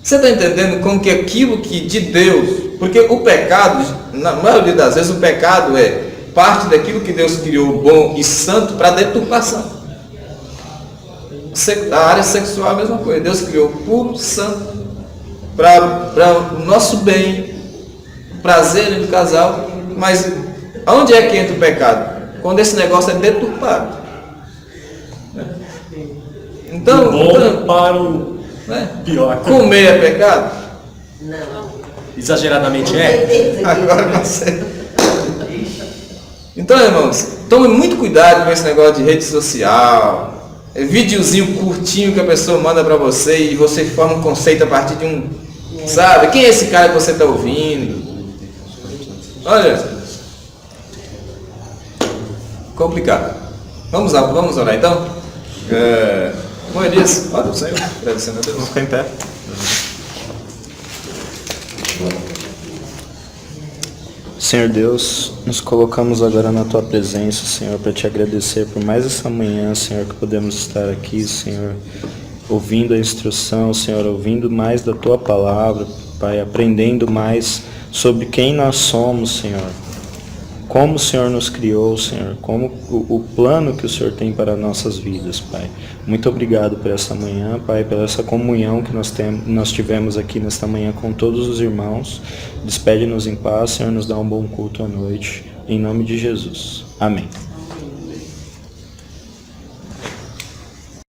Você está entendendo como que aquilo que de Deus, porque o pecado, na maioria das vezes o pecado é parte daquilo que Deus criou bom e santo para deturpação. A área sexual é a mesma coisa, Deus criou puro, santo, para o nosso bem, o prazer do casal, mas aonde é que entra o pecado? Quando esse negócio é deturpado. Então, para o pior. Comer é pecado? Não. Exageradamente é? Agora não sei. Então, irmãos, tome muito cuidado com esse negócio de rede social, videozinho curtinho que a pessoa manda para você e você forma um conceito a partir de um... Sabe? Quem é esse cara que você está ouvindo? Olha, complicado. Vamos lá, vamos orar então? Como eu disse, olha o Senhor, agradecendo a Deus. Vamos ficar em pé. Senhor Deus, nos colocamos agora na Tua presença, Senhor, para Te agradecer por mais essa manhã, Senhor, que podemos estar aqui, Senhor, ouvindo a instrução, Senhor, ouvindo mais da Tua palavra, Pai, aprendendo mais sobre quem nós somos, Senhor, como o Senhor nos criou, Senhor, como o plano que o Senhor tem para nossas vidas, Pai. Muito obrigado por essa manhã, Pai, pela essa comunhão que nós tivemos aqui nesta manhã com todos os irmãos. Despede-nos em paz, Senhor, nos dá um bom culto à noite. Em nome de Jesus. Amém.